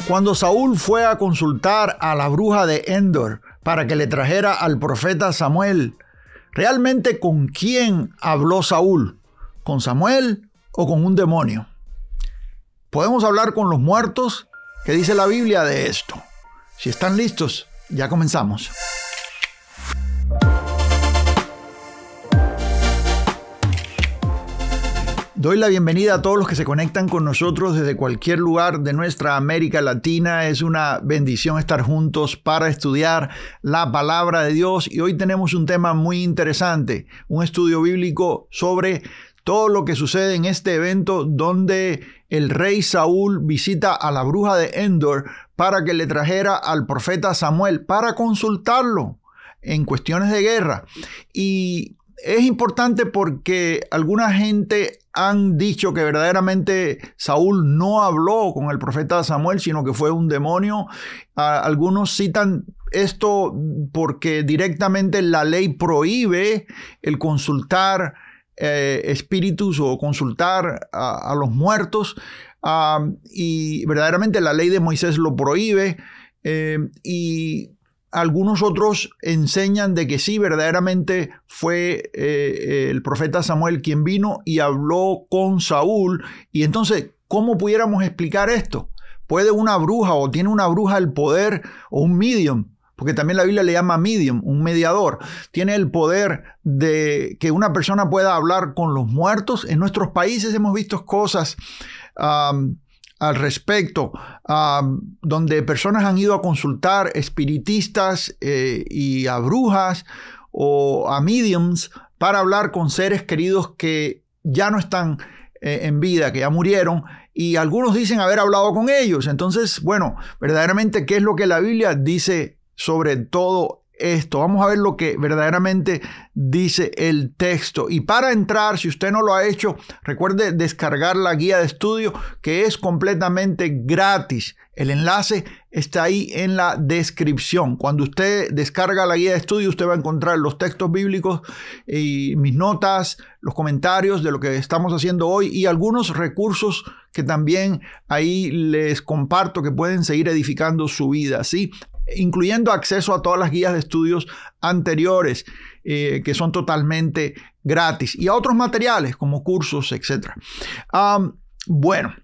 Cuando Saúl fue a consultar a la bruja de Endor para que le trajera al profeta Samuel, ¿realmente con quién habló Saúl? ¿Con Samuel o con un demonio? ¿Podemos hablar con los muertos? ¿Qué dice la Biblia de esto? Si están listos, ya comenzamos. Doy la bienvenida a todos los que se conectan con nosotros desde cualquier lugar de nuestra América Latina. Es una bendición estar juntos para estudiar la palabra de Dios. Y hoy tenemos un tema muy interesante, un estudio bíblico sobre todo lo que sucede en este evento donde el rey Saúl visita a la bruja de Endor para que le trajera al profeta Samuel para consultarlo en cuestiones de guerra. Y es importante porque alguna gente han dicho que verdaderamente Saúl no habló con el profeta Samuel, sino que fue un demonio. Algunos citan esto porque directamente la ley prohíbe el consultar espíritus o consultar a los muertos. Y verdaderamente la ley de Moisés lo prohíbe. Y algunos otros enseñan de que sí, verdaderamente fue el profeta Samuel quien vino y habló con Saúl. Y entonces, ¿cómo pudiéramos explicar esto? ¿Puede una bruja o tiene una bruja el poder o un medium? Porque también la Biblia le llama medium, un mediador. Tiene el poder de que una persona pueda hablar con los muertos. En nuestros países hemos visto cosas al respecto, donde personas han ido a consultar espiritistas y a brujas o a mediums para hablar con seres queridos que ya no están en vida, que ya murieron, y algunos dicen haber hablado con ellos. Entonces, bueno, verdaderamente, ¿qué es lo que la Biblia dice sobre todo esto? Vamos a ver lo que verdaderamente dice el texto. Y para entrar, si usted no lo ha hecho, recuerde descargar la guía de estudio, que es completamente gratis. El enlace está ahí en la descripción. Cuando usted descarga la guía de estudio, usted va a encontrar los textos bíblicos y mis notas, los comentarios de lo que estamos haciendo hoy y algunos recursos que también ahí les comparto que pueden seguir edificando su vida, ¿sí? Incluyendo acceso a todas las guías de estudios anteriores que son totalmente gratis y a otros materiales como cursos, etc. Bueno,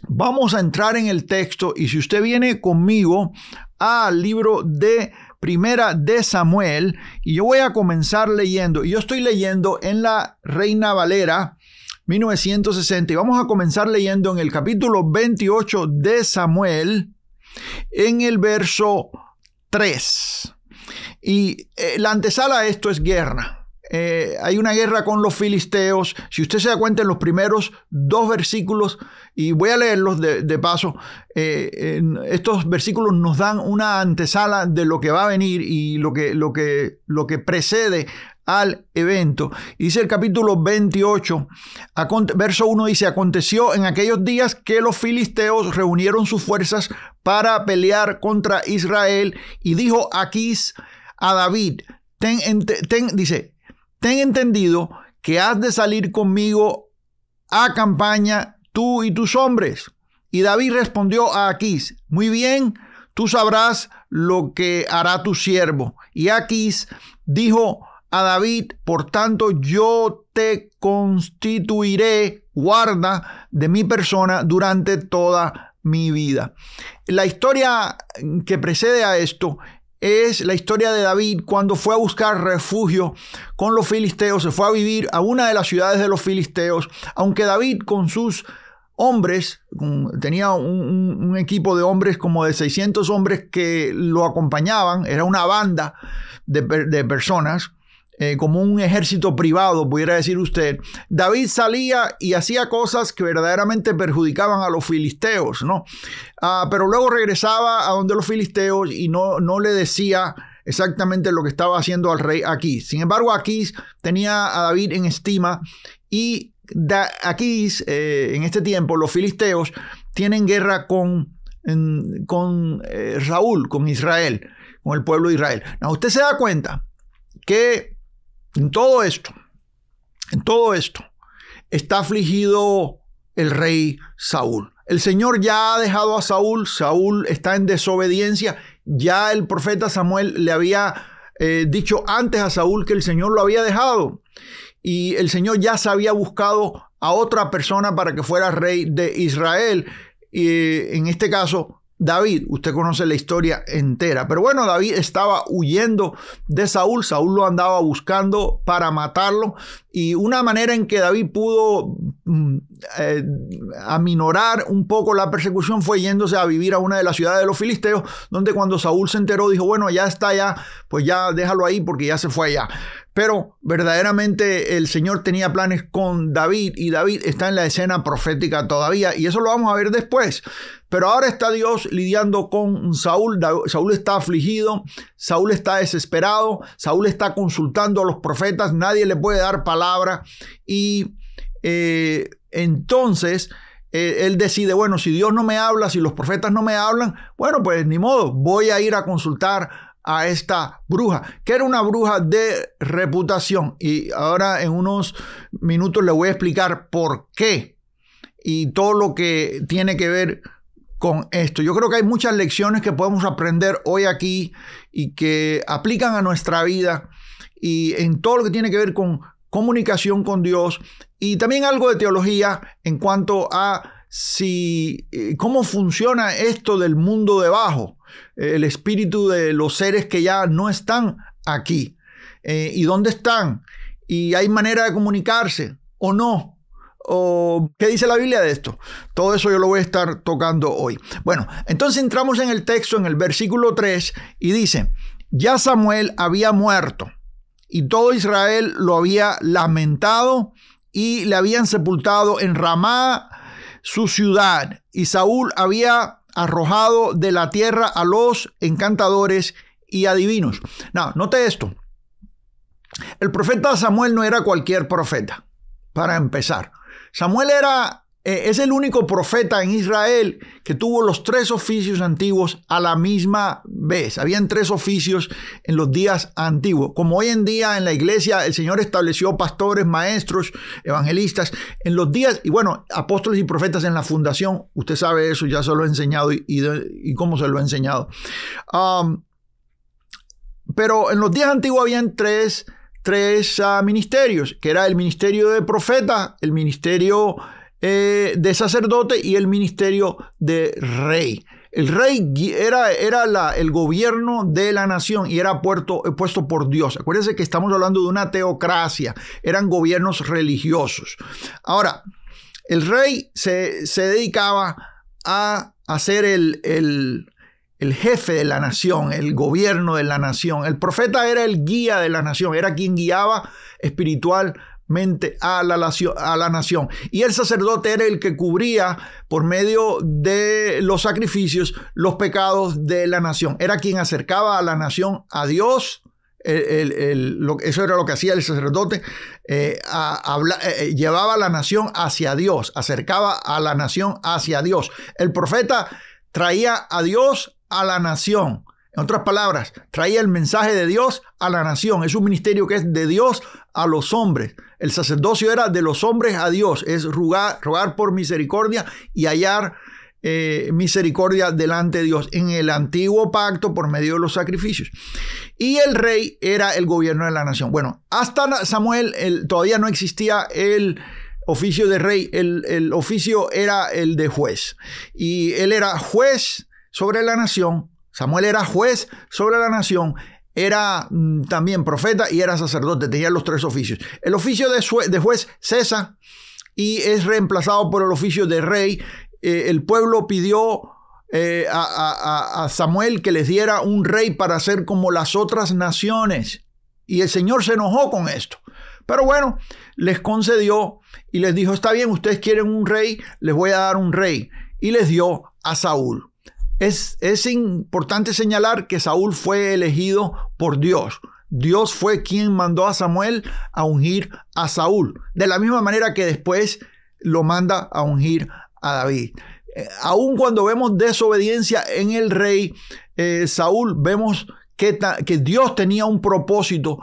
vamos a entrar en el texto y si usted viene conmigo al libro de Primera de Samuel y yo voy a comenzar leyendo y yo estoy leyendo en la Reina Valera 1960 y vamos a comenzar leyendo en el capítulo 28 de Samuel en el verso 3. Y la antesala a esto es guerra. Hay una guerra con los filisteos. Si usted se da cuenta en los primeros dos versículos, y voy a leerlos de paso, estos versículos nos dan una antesala de lo que va a venir y lo que precede al evento. Y dice el capítulo 28, verso 1 dice: aconteció en aquellos días que los filisteos reunieron sus fuerzas para pelear contra Israel, y dijo Aquís a David: ten entendido que has de salir conmigo a campaña, tú y tus hombres. Y David respondió a Aquís: muy bien, tú sabrás lo que hará tu siervo. Y Aquís dijo a David: por tanto, yo te constituiré guarda de mi persona durante toda mi vida. La historia que precede a esto es la historia de David cuando fue a buscar refugio con los filisteos. Se fue a vivir a una de las ciudades de los filisteos, aunque David con sus hombres, tenía un equipo de hombres como de 600 hombres que lo acompañaban. Era una banda de personas, como un ejército privado, pudiera decir usted. David salía y hacía cosas que verdaderamente perjudicaban a los filisteos, ¿no? Pero luego regresaba a donde los filisteos y no le decía exactamente lo que estaba haciendo al rey Aquís. Sin embargo, Aquís tenía a David en estima y Aquís, en este tiempo, los filisteos tienen guerra con Saúl, con Israel, con el pueblo de Israel. Usted se da cuenta que en todo esto está afligido el rey Saúl. el Señor ya ha dejado a Saúl, Saúl está en desobediencia, ya el profeta Samuel le había dicho antes a Saúl que el Señor lo había dejado y el Señor ya se había buscado a otra persona para que fuera rey de Israel, y en este caso David. Usted conoce la historia entera. Pero bueno, David estaba huyendo de Saúl. Saúl lo andaba buscando para matarlo. Y una manera en que David pudo aminorar un poco la persecución fue yéndose a vivir a una de las ciudades de los filisteos, donde cuando Saúl se enteró dijo, bueno, ya está allá, pues ya déjalo ahí porque ya se fue allá. Pero verdaderamente el Señor tenía planes con David y David está en la escena profética todavía y eso lo vamos a ver después. Pero ahora está Dios lidiando con Saúl. Saúl está afligido, Saúl está desesperado, Saúl está consultando a los profetas, nadie le puede dar palabra y entonces él decide, bueno, si Dios no me habla, si los profetas no me hablan, bueno, pues ni modo, voy a ir a consultar a esta bruja, que era una bruja de reputación. Y ahora en unos minutos le voy a explicar por qué y todo lo que tiene que ver con esto. Yo creo que hay muchas lecciones que podemos aprender hoy aquí y que aplican a nuestra vida y en todo lo que tiene que ver con comunicación con Dios y también algo de teología en cuanto a cómo funciona esto del mundo debajo, el espíritu de los seres que ya no están aquí y dónde están y hay manera de comunicarse o no, o qué dice la Biblia de esto. Todo eso yo lo voy a estar tocando hoy. Bueno, entonces entramos en el texto, en el versículo 3 y dice, ya Samuel había muerto y todo Israel lo había lamentado y le habían sepultado en Ramá, su ciudad, y Saúl había arrojado de la tierra a los encantadores y adivinos. No, note esto. El profeta Samuel no era cualquier profeta, para empezar. Samuel es el único profeta en Israel que tuvo los 3 oficios antiguos a la misma vez. Habían 3 oficios en los días antiguos. Como hoy en día en la iglesia el Señor estableció pastores, maestros, evangelistas en los días, y bueno, apóstoles y profetas en la fundación. Usted sabe eso, ya se lo he enseñado y cómo se lo he enseñado. Pero en los días antiguos habían tres ministerios, que era el ministerio de profeta, el ministerio de sacerdote y el ministerio de rey. El rey era el gobierno de la nación y era puesto por Dios. Acuérdense que estamos hablando de una teocracia, eran gobiernos religiosos. Ahora, el rey se dedicaba a ser el jefe de la nación, el gobierno de la nación. El profeta era el guía de la nación, era quien guiaba espiritualmente a la nación. Y el sacerdote era el que cubría por medio de los sacrificios los pecados de la nación. Era quien acercaba a la nación a Dios. Eso era lo que hacía el sacerdote, llevaba a la nación hacia Dios, acercaba a la nación hacia Dios. El profeta traía a Dios a la nación. En otras palabras, traía el mensaje de Dios a la nación. Es un ministerio que es de Dios a los hombres. El sacerdocio era de los hombres a Dios. Es rogar por misericordia y hallar misericordia delante de Dios en el antiguo pacto por medio de los sacrificios. Y el rey era el gobierno de la nación. Bueno, hasta Samuel todavía no existía el oficio de rey. El oficio era el de juez. Y él era juez sobre la nación. Samuel era juez sobre la nación, era también profeta y era sacerdote, tenía los 3 oficios. El oficio de juez cesa y es reemplazado por el oficio de rey. El pueblo pidió a Samuel que les diera un rey para ser como las otras naciones y el Señor se enojó con esto. Pero bueno, les concedió y les dijo, está bien, ustedes quieren un rey, les voy a dar un rey. Y les dio a Saúl. Es importante señalar que Saúl fue elegido por Dios. Dios fue quien mandó a Samuel a ungir a Saúl. De la misma manera que después lo manda a ungir a David. Aun cuando vemos desobediencia en el rey Saúl, vemos que Dios tenía un propósito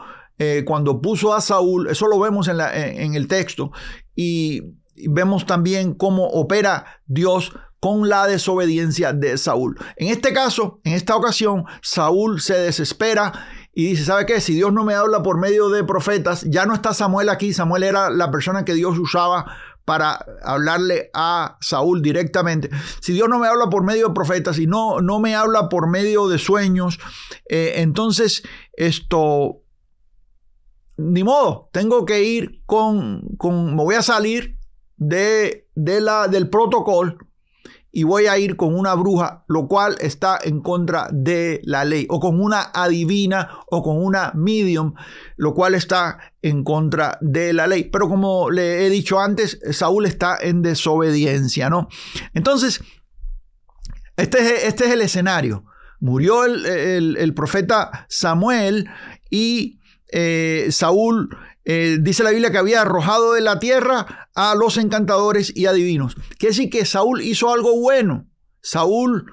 cuando puso a Saúl. Eso lo vemos en el texto. Y vemos también cómo opera Dios con la desobediencia de Saúl. En este caso, en esta ocasión, Saúl se desespera y dice, ¿sabe qué? Si Dios no me habla por medio de profetas, ya no está Samuel aquí. Samuel era la persona que Dios usaba para hablarle a Saúl directamente. Si Dios no me habla por medio de profetas y no me habla por medio de sueños, entonces ni modo, tengo que ir me voy a salir del protocolo y voy a ir con una bruja, lo cual está en contra de la ley, o con una adivina o con una medium, lo cual está en contra de la ley. Pero como le he dicho antes, Saúl está en desobediencia, ¿no? Entonces, este es el escenario. Murió el profeta Samuel y Saúl, dice la Biblia que había arrojado de la tierra a los encantadores y adivinos. Quiere decir que Saúl hizo algo bueno. Saúl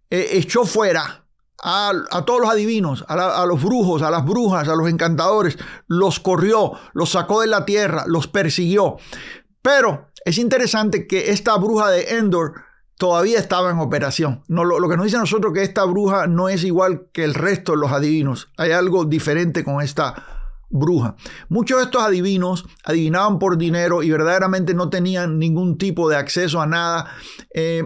echó fuera a todos los adivinos, a los brujos, a las brujas, a los encantadores. Los corrió, los sacó de la tierra, los persiguió. Pero es interesante que esta bruja de Endor todavía estaba en operación. Lo que nos dice a nosotros que esta bruja no es igual que el resto de los adivinos. Hay algo diferente con esta bruja. Muchos de estos adivinos adivinaban por dinero y verdaderamente no tenían ningún tipo de acceso a nada.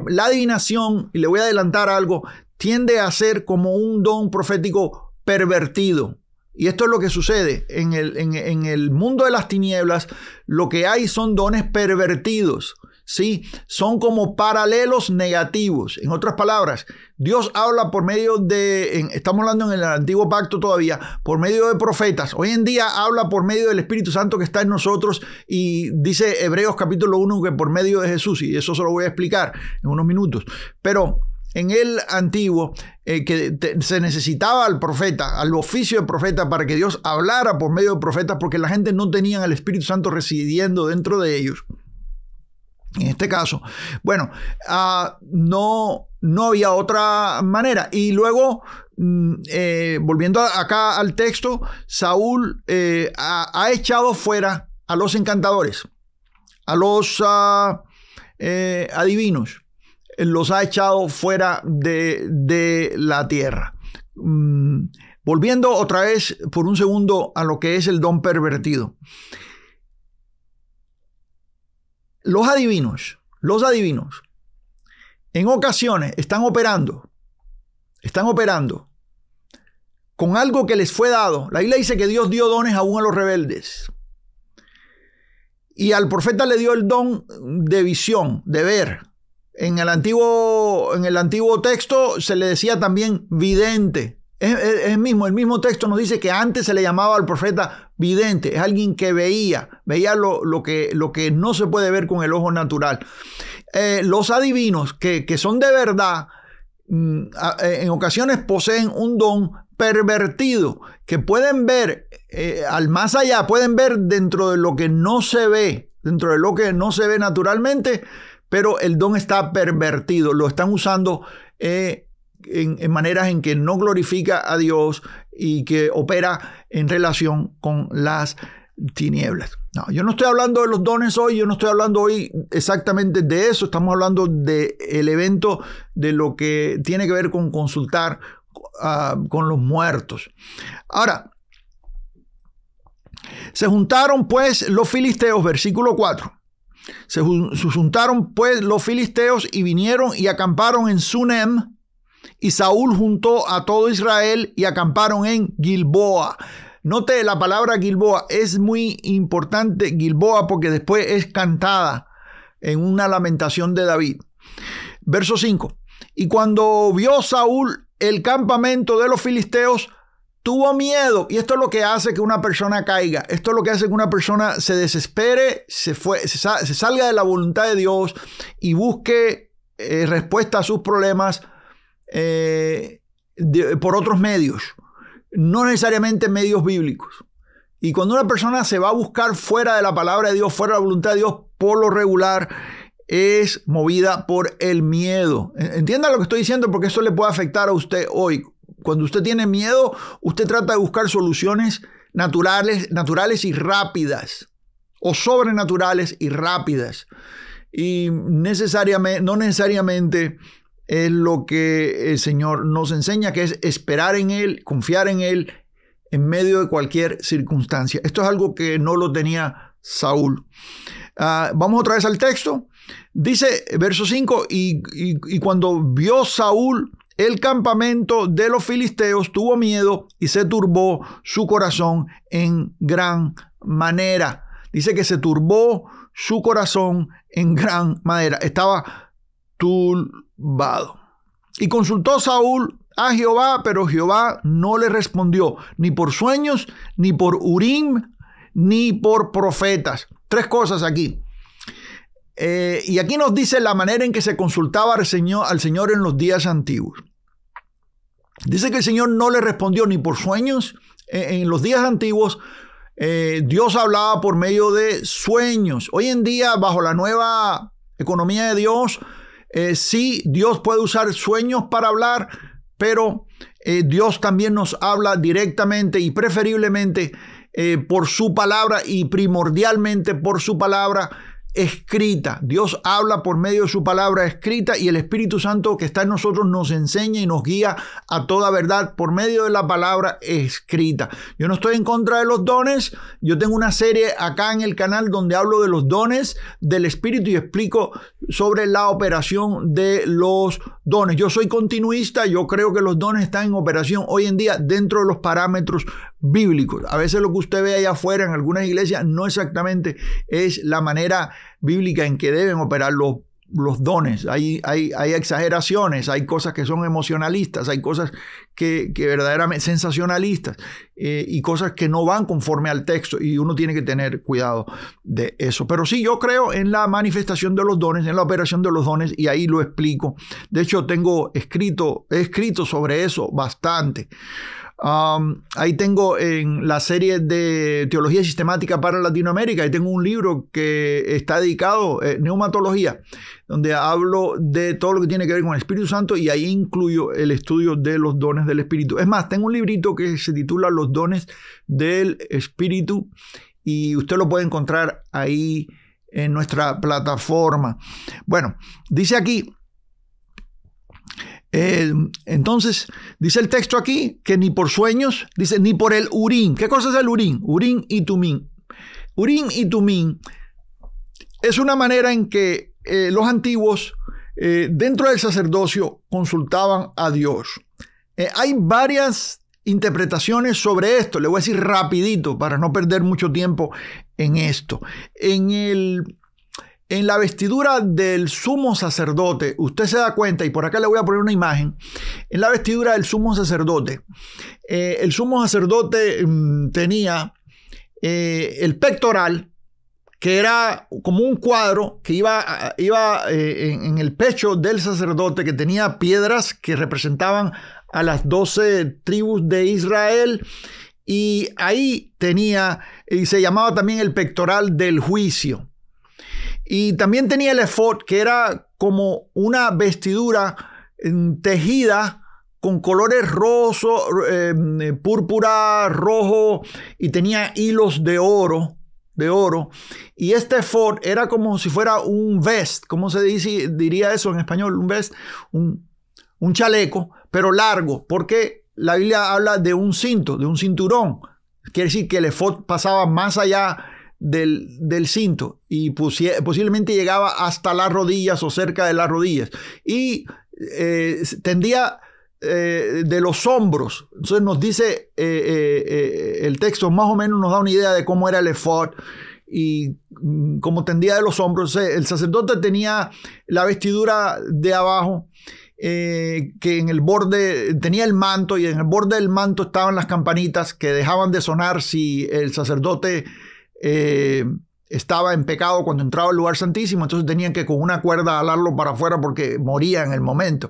La adivinación, y le voy a adelantar algo, tiende a ser como un don profético pervertido. Y esto es lo que sucede en el mundo de las tinieblas. Lo que hay son dones pervertidos. Sí, son como paralelos negativos. En otras palabras, Dios habla por medio estamos hablando en el antiguo pacto todavía, por medio de profetas. Hoy en día habla por medio del Espíritu Santo que está en nosotros, y dice Hebreos capítulo 1 que por medio de Jesús, y eso se lo voy a explicar en unos minutos. Pero en el antiguo, se necesitaba al profeta, al oficio de profeta, para que Dios hablara por medio de profetas, porque la gente no tenía al Espíritu Santo residiendo dentro de ellos. En este caso, bueno, no había otra manera. Y luego, volviendo acá al texto, Saúl ha echado fuera a los encantadores, a los adivinos, los ha echado fuera de la tierra. Volviendo otra vez por un segundo a lo que es el don pervertido. Los adivinos, en ocasiones están operando con algo que les fue dado. La Biblia dice que Dios dio dones aún a los rebeldes. Y al profeta le dio el don de visión, de ver. En el antiguo texto se le decía también vidente. El mismo texto nos dice que antes se le llamaba al profeta vidente. Es alguien que veía lo que no se puede ver con el ojo natural. Los adivinos que son de verdad, en ocasiones poseen un don pervertido, que pueden ver al más allá, pueden ver dentro de lo que no se ve, naturalmente, pero el don está pervertido. Lo están usando en maneras en que no glorifica a Dios y que opera en relación con las tinieblas. No, yo no estoy hablando de los dones hoy, yo no estoy hablando hoy exactamente de eso. Estamos hablando del evento, de lo que tiene que ver con consultar con los muertos. Ahora, se juntaron pues los filisteos, versículo 4. Se juntaron pues los filisteos y vinieron y acamparon en Sunem. Y Saúl juntó a todo Israel y acamparon en Gilboa. Note la palabra Gilboa, es muy importante Gilboa porque después es cantada en una lamentación de David. Verso 5. Y cuando vio Saúl el campamento de los filisteos, tuvo miedo. Y esto es lo que hace que una persona caiga. Esto es lo que hace que una persona se desespere, se salga de la voluntad de Dios y busque respuesta a sus problemas por otros medios, no necesariamente medios bíblicos. Y cuando una persona se va a buscar fuera de la palabra de Dios, fuera de la voluntad de Dios, por lo regular es movida por el miedo. Entienda lo que estoy diciendo, porque eso le puede afectar a usted hoy. Cuando usted tiene miedo, usted trata de buscar soluciones naturales y rápidas. o sobrenaturales y rápidas. Y no necesariamente es lo que el Señor nos enseña, que es esperar en Él, confiar en Él en medio de cualquier circunstancia. Esto es algo que no lo tenía Saúl. Vamos otra vez al texto. Dice, verso 5, y cuando vio Saúl el campamento de los filisteos, tuvo miedo y se turbó su corazón en gran manera. Dice que se turbó su corazón en gran manera. Estaba turbado. Y consultó Saúl a Jehová, pero Jehová no le respondió, ni por sueños, ni por Urim, ni por profetas. Tres cosas aquí. Y aquí nos dice la manera en que se consultaba al Señor en los días antiguos. Dice que el Señor no le respondió ni por sueños. En los días antiguos, Dios hablaba por medio de sueños. Hoy en día, bajo la nueva economía de Dios, sí, Dios puede usar sueños para hablar, pero Dios también nos habla directamente y preferiblemente por su palabra y primordialmente por su palabra escrita. Dios habla por medio de su palabra escrita y el Espíritu Santo que está en nosotros nos enseña y nos guía a toda verdad por medio de la palabra escrita. Yo no estoy en contra de los dones. Yo tengo una serie acá en el canal donde hablo de los dones del Espíritu y explico sobre la operación de los dones. Yo soy continuista. Yo creo que los dones están en operación hoy en día dentro de los parámetros bíblicos. A veces lo que usted ve allá afuera en algunas iglesias no exactamente es la manera bíblica en que deben operar los dones. Hay exageraciones, hay cosas que son emocionalistas, hay cosas que verdaderamente sensacionalistas y cosas que no van conforme al texto y uno tiene que tener cuidado de eso. Pero sí, yo creo en la manifestación de los dones, en la operación de los dones y ahí lo explico. De hecho, he escrito sobre eso bastante. Ahí tengo en la serie de Teología Sistemática para Latinoamérica, ahí tengo un libro que está dedicado a neumatología, donde hablo de todo lo que tiene que ver con el Espíritu Santo y ahí incluyo el estudio de los dones del Espíritu. Es más, tengo un librito que se titula Los dones del Espíritu y usted lo puede encontrar ahí en nuestra plataforma. Bueno, dice aquí, entonces, dice el texto aquí que ni por sueños, dice ni por el Urim. ¿Qué cosa es el Urim? Urim y Tumim. Urim y Tumim es una manera en que los antiguos dentro del sacerdocio consultaban a Dios. Hay varias interpretaciones sobre esto. Le voy a decir rapidito para no perder mucho tiempo en esto. En la vestidura del sumo sacerdote, usted se da cuenta, y por acá le voy a poner una imagen, en la vestidura del sumo sacerdote, el sumo sacerdote tenía el pectoral, que era como un cuadro que iba en el pecho del sacerdote, que tenía piedras que representaban a las 12 tribus de Israel, y ahí tenía, y se llamaba también el pectoral del juicio. Y también tenía el efod, que era como una vestidura tejida con colores rojos, púrpura, rojo, y tenía hilos de oro. Y este efod era como si fuera un vest, ¿cómo se diría eso en español? Un vest, un chaleco, pero largo, porque la Biblia habla de un cinto, de un cinturón. Quiere decir que el efod pasaba más allá del cinto y posiblemente llegaba hasta las rodillas o cerca de las rodillas y tendía de los hombros. Entonces nos dice el texto, más o menos nos da una idea de cómo era el efod y cómo tendía de los hombros. El sacerdote tenía la vestidura de abajo, que en el borde tenía el manto y en el borde del manto estaban las campanitas que dejaban de sonar si el sacerdote estaba en pecado cuando entraba al lugar santísimo, entonces tenían que con una cuerda jalarlo para afuera porque moría en el momento.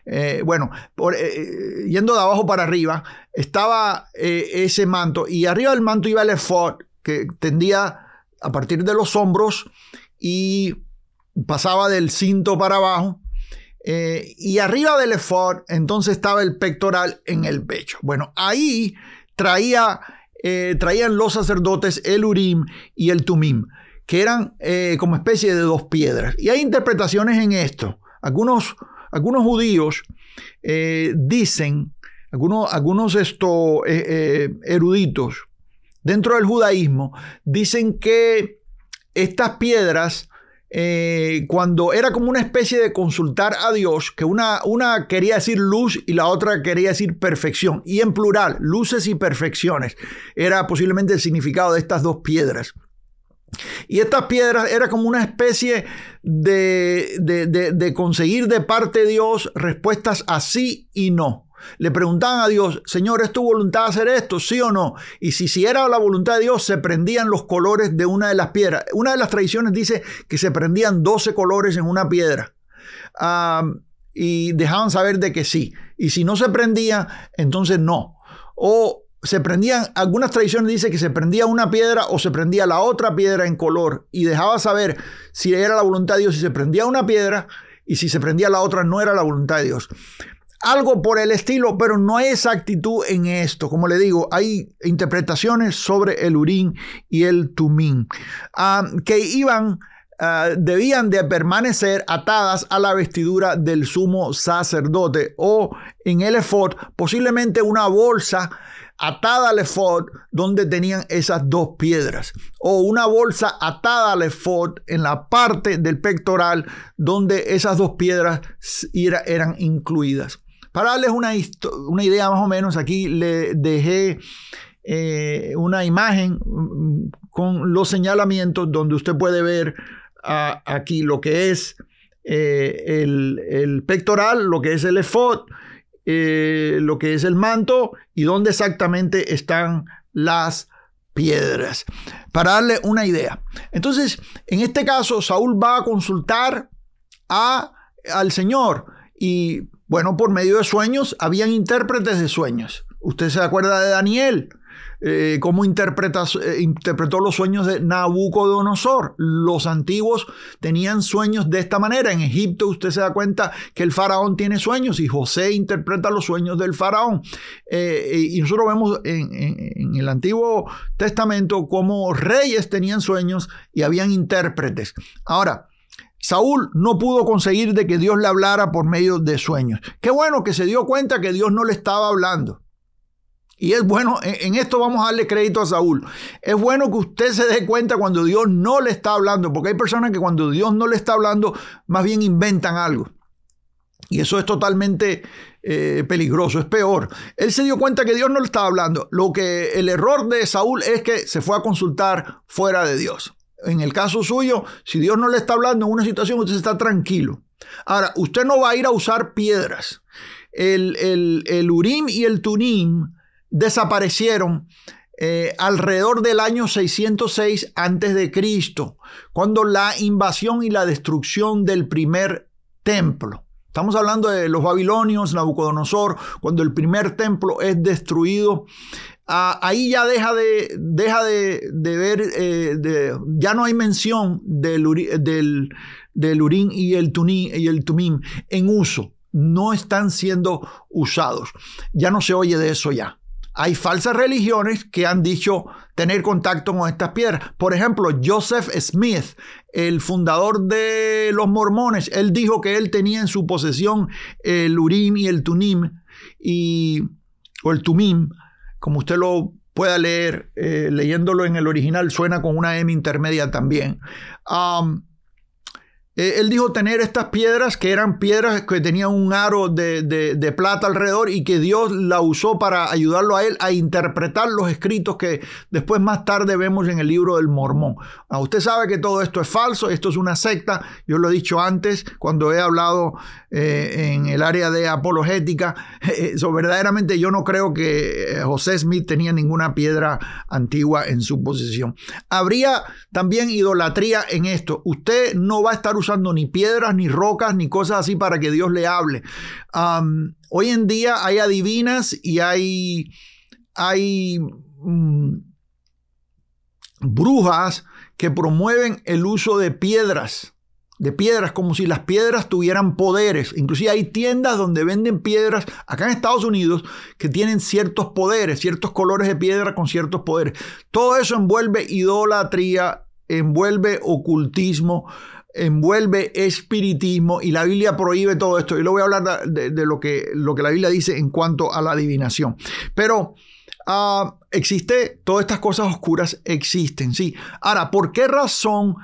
Yendo de abajo para arriba estaba ese manto y arriba del manto iba el efod que tendía a partir de los hombros y pasaba del cinto para abajo. Y arriba del efod entonces estaba el pectoral en el pecho. Bueno, ahí traía traían los sacerdotes el Urim y el Tumim, que eran como especie de dos piedras. Y hay interpretaciones en esto. Algunos judíos dicen, algunos eruditos dentro del judaísmo dicen que estas piedras, cuando era como una especie de consultar a Dios, que una quería decir luz y la otra quería decir perfección, y en plural, luces y perfecciones, era posiblemente el significado de estas dos piedras. Y estas piedras era como una especie de conseguir de parte de Dios respuestas a sí y no. Le preguntaban a Dios, Señor, ¿es tu voluntad hacer esto? ¿Sí o no? Y si era la voluntad de Dios, se prendían los colores de una de las piedras. Una de las tradiciones dice que se prendían 12 colores en una piedra. Y dejaban saber de que sí. Y si no se prendía, entonces no. O se prendían, algunas tradiciones dicen que se prendía una piedra o se prendía la otra piedra en color. Y dejaba saber si era la voluntad de Dios, si se prendía una piedra, y si se prendía la otra no era la voluntad de Dios. Algo por el estilo, pero no hay exactitud en esto. Como le digo, hay interpretaciones sobre el Urim y el Tumim que debían de permanecer atadas a la vestidura del sumo sacerdote, o en el efod, posiblemente una bolsa atada al efod donde tenían esas dos piedras, o una bolsa atada al efod en la parte del pectoral donde esas dos piedras eran incluidas. Para darles una idea más o menos, aquí le dejé una imagen con los señalamientos donde usted puede ver aquí lo que es el pectoral, lo que es el efod, lo que es el manto y dónde exactamente están las piedras. Para darle una idea. Entonces, en este caso, Saúl va a consultar al Señor y bueno, por medio de sueños, habían intérpretes de sueños. Usted se acuerda de Daniel, cómo interpretó los sueños de Nabucodonosor. Los antiguos tenían sueños de esta manera. En Egipto usted se da cuenta que el faraón tiene sueños y José interpreta los sueños del faraón. Y nosotros vemos en el Antiguo Testamento cómo reyes tenían sueños y habían intérpretes. Ahora, Saúl no pudo conseguir de que Dios le hablara por medio de sueños. Qué bueno que se dio cuenta que Dios no le estaba hablando. Y es bueno, en esto vamos a darle crédito a Saúl. Es bueno que usted se dé cuenta cuando Dios no le está hablando, porque hay personas que cuando Dios no le está hablando, más bien inventan algo. Y eso es totalmente peligroso, es peor. Él se dio cuenta que Dios no le estaba hablando. El error de Saúl es que se fue a consultar fuera de Dios. En el caso suyo, si Dios no le está hablando en una situación, usted está tranquilo. Ahora, usted no va a ir a usar piedras. El Urim y el Tumim desaparecieron alrededor del año 606 a.C., cuando la invasión y la destrucción del primer templo. Estamos hablando de los babilonios, Nabucodonosor, cuando el primer templo es destruido. Ahí ya deja de ver, ya no hay mención del Urim y el Tumim en uso. No están siendo usados. Ya no se oye de eso ya. Hay falsas religiones que han dicho tener contacto con estas piedras. Por ejemplo, Joseph Smith, el fundador de los mormones, él dijo que él tenía en su posesión el Urim y el Tumim, o el Tumim, como usted lo pueda leer, leyéndolo en el original, suena con una M intermedia también. Él dijo tener estas piedras, que eran piedras que tenían un aro de plata alrededor, y que Dios la usó para ayudarlo a él a interpretar los escritos que después más tarde vemos en el libro del Mormón. Usted sabe que todo esto es falso, esto es una secta. Yo lo he dicho antes cuando he hablado en el área de apologética. Verdaderamente yo no creo que José Smith tenía ninguna piedra antigua en su posesión. Habría también idolatría en esto. Usted no va a estar usando ni piedras, ni rocas, ni cosas así para que Dios le hable. Hoy en día hay adivinas y hay brujas que promueven el uso de piedras de piedras, como si las piedras tuvieran poderes. Inclusive hay tiendas donde venden piedras acá en Estados Unidos que tienen ciertos poderes, ciertos colores de piedra con ciertos poderes. Todo eso envuelve idolatría, envuelve ocultismo, envuelve espiritismo, y la Biblia prohíbe todo esto. Y luego voy a hablar de lo que la Biblia dice en cuanto a la adivinación. Pero existe, todas estas cosas oscuras existen, sí. Ahora, ¿por qué razón